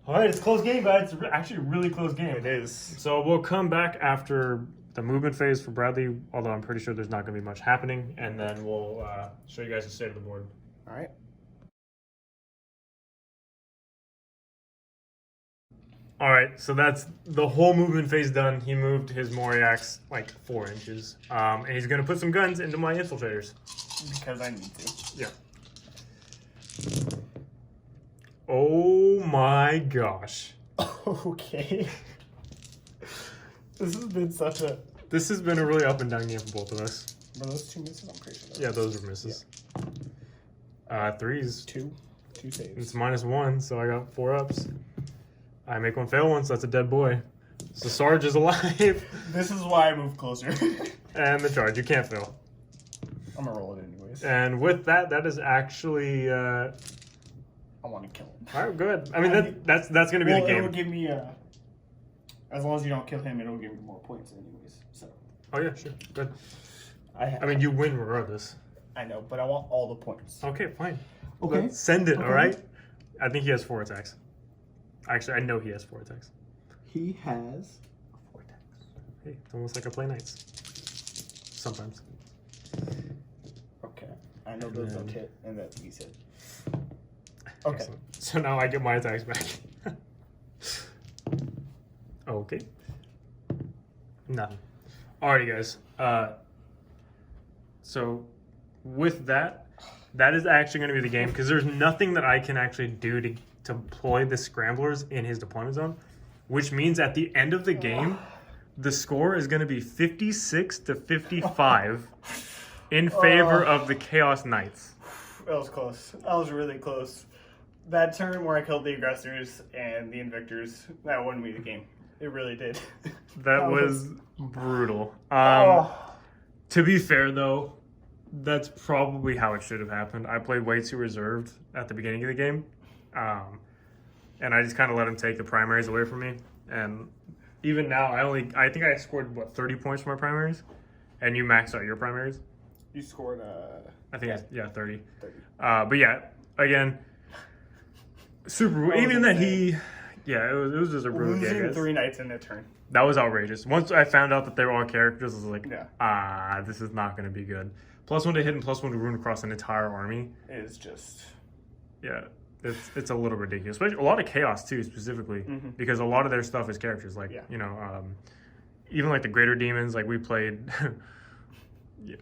Alright, it's a close game, guys. It's actually a really close game. It is. So we'll come back after the movement phase for Bradley, although I'm pretty sure there's not going to be much happening, and then we'll show you guys the state of the board. Alright. Alright, so that's the whole movement phase done. He moved his Moriax like 4 inches. And he's going to put some guns into my infiltrators. Because I need to. Yeah. Oh my gosh. Okay. This has been such a... This has been a really up and down game for both of us. Were those 2 misses? I'm pretty sure. Yeah, those are misses. Yeah. 3s. 2 saves. It's -1, so I got 4 ups. I make 1 fail once, so that's a dead boy. So Sarge is alive. This is why I moved closer. And the charge, you can't fail. I'm gonna roll it anyways. And with that, that is actually... I want to kill him. Alright, good. I mean, that's going to be the game. It'll give me, as long as you don't kill him, it'll give me more points anyways. So. Oh yeah, sure. Good. I mean, you win regardless. I know, but I want all the points. Okay, fine. Okay. Let's send it, Okay. alright? I think he has 4 attacks. Actually, I know he has 4 attacks. He has 4 attacks. Hey, it's almost like I play knights. Sometimes. Okay. I know those don't hit, and that these hit. Okay. Excellent. So now I get my attacks back. Okay. Nothing. Alrighty, guys. So with that, that is actually going to be the game because there's nothing that I can actually do to deploy the Scramblers in his deployment zone, which means at the end of the game, the score is going to be 56-55 in favor of the Chaos Knights. That was close. That was really close. That turn where I killed the aggressors and the invictors, that won me the game. It really did. That was brutal. To be fair, though, that's probably how it should have happened. I played way too reserved at the beginning of the game, and I just kind of let him take the primaries away from me. And even now, I think I scored 30 points for my primaries, and you maxed out your primaries. You scored I think 30. 30. But yeah, again, super. Even that it was just a brutal game. Losing Guys. 3 knights in a turn. That was outrageous. Once I found out that they were all characters, I was like, Yeah. this is not going to be good. +1 to hit and +1 to rune across an entire army. It is just... Yeah, it's a little ridiculous. Especially a lot of chaos, too, specifically. Because a lot of their stuff is characters. Like, even like the greater demons, like we played...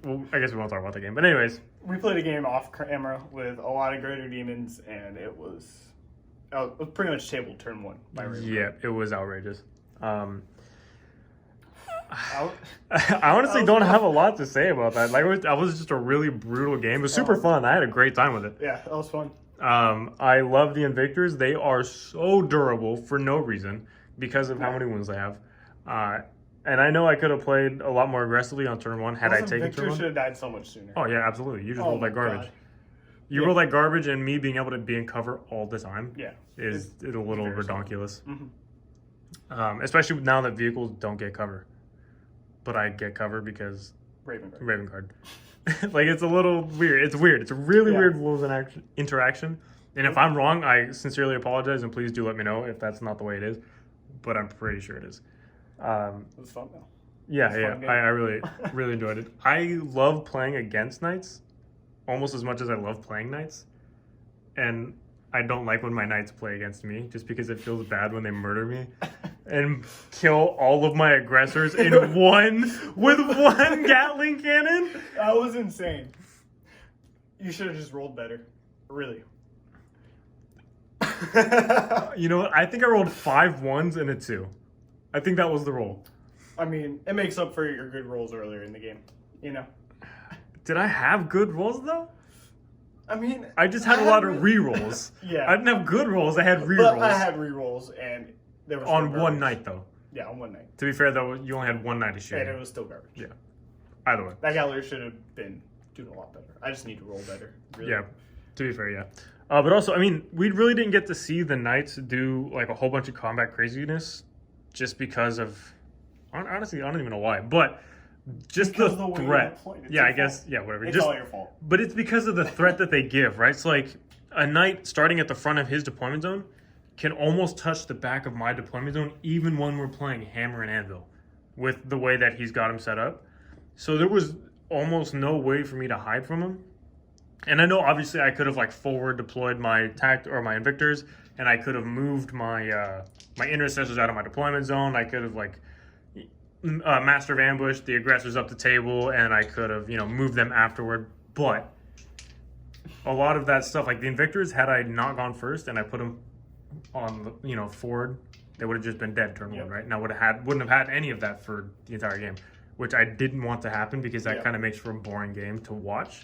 well, I guess we won't talk about the game. But anyways. We played a game off camera with a lot of greater demons, and it was pretty much table turn 1 by Raven. Yeah, it was outrageous. I That honestly was don't rough. have a lot to say about that. Like, that was just a really brutal game. It was super fun. I had a great time with it. Yeah, that was fun. I love the Invictors. They are so durable for no reason because of how many wounds they have. And I know I could have played a lot more aggressively on turn 1 had I taken Victor turn 1. should have died so much sooner. Oh, yeah, absolutely. You just Oh rolled like my garbage. God. You rolled like garbage, and me being able to be in cover all the time Yeah. is a little very redonkulous. Mhm. Especially now that vehicles don't get cover. But I get cover because Raven Guard. Raven Guard. Like, it's a little weird. It's weird. It's a really weird rules and interaction. And if I'm wrong, I sincerely apologize, and please do let me know if that's not the way it is. But I'm pretty sure it is. It was fun though. Yeah, It's a fun game. I really, really enjoyed it. I love playing against knights almost as much as I love playing knights. And I don't like when my knights play against me just because it feels bad when they murder me and kill all of my aggressors with one Gatling cannon. That was insane. You should have just rolled better. Really. You know what? I think I rolled 5 1s and a 2. I think that was the roll. I mean, it makes up for your good rolls earlier in the game. You know? Did I have good rolls though? I mean, I just had a lot of re-rolls. Yeah. I didn't have good rolls. I had re-rolls. But I had re-rolls, and they were still on one garbage. night, though. Yeah, on one night. To be fair, though, you only had one night of And shooting. it was still garbage. Yeah. Either way. That gallery should have been doing a lot better. I just need to roll better. Really. Yeah. To be fair, yeah. But also, I mean, we really didn't get to see the Knights do like a whole bunch of combat craziness, just because of. Honestly, I don't even know why, but just Because the of the way you threat. played. It's Yeah, your I guess. fault. Yeah, whatever. It's Just, all your fault. but it's because of the threat that they give, right? It's like a Knight starting at the front of his deployment zone can almost touch the back of my deployment zone, even when we're playing Hammer and Anvil, with the way that he's got him set up. So there was almost no way for me to hide from him. And I know obviously I could have like forward deployed my tact or my Invictors, and I could have moved my my intercessors out of my deployment zone. I could have like Master of Ambush the aggressors up the table, and I could have moved them afterward. But a lot of that stuff, like the Invictors, had I not gone first and I put them on forward, they would have just been dead turn one, right? And I wouldn't have had any of that for the entire game, which I didn't want to happen because that kind of makes for a boring game to watch.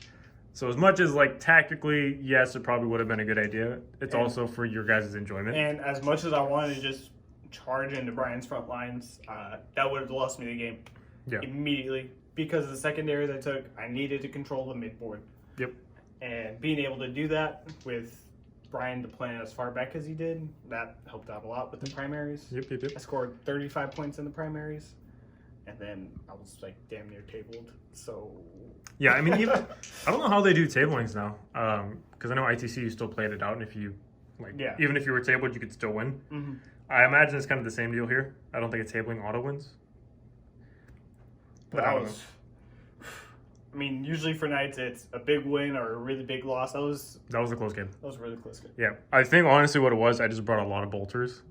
So as much as like tactically, yes, it probably would have been a good idea. It's also for your guys' enjoyment. And as much as I wanted to just charge into Brian's front lines, that would have lost me the game immediately. Because of the secondary that I took, I needed to control the midboard. Yep. And being able to do that with Brian deploying as far back as he did, that helped out a lot with the primaries. Yep. I scored 35 points in the primaries. And then I was like damn near tabled. So Yeah, I mean, even I don't know how they do tablings now, because I know ITC you still played it out, and if you even if you were tabled, you could still win. Mm-hmm. I imagine it's kind of the same deal here. I don't think a tabling auto wins. But I mean, usually for Knights, it's a big win or a really big loss. That was a close game. a really close game. Yeah, I think honestly what it was, I just brought a lot of bolters,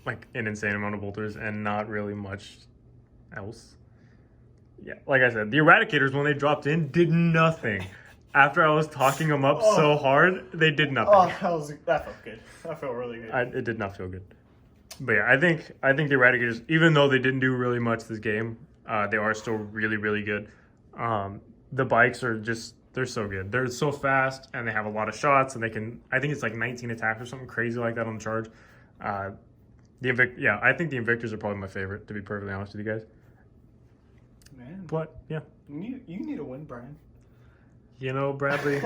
like an insane amount of bolters, and not really much else. Yeah, like I said, the Eradicators, when they dropped in, did nothing. After I was talking them up so hard, they did nothing. Oh, that felt good. That felt really good. It did not feel good. But yeah, I think the Eradicators, even though they didn't do really much this game, they are still really, really good. The bikes are they're so good. They're so fast, and they have a lot of shots, and they can, I think it's like 19 attacks or something crazy like that on the charge. I think the Invictors are probably my favorite, to be perfectly honest with you guys. Man. But yeah. You need a win, Brian. Bradley,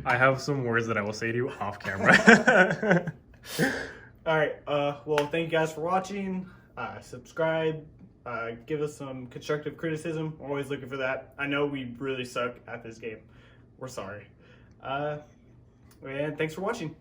I have some words that I will say to you off camera. All right. Well, thank you guys for watching. Subscribe. Give us some constructive criticism. We're always looking for that. I know we really suck at this game. We're sorry. And thanks for watching.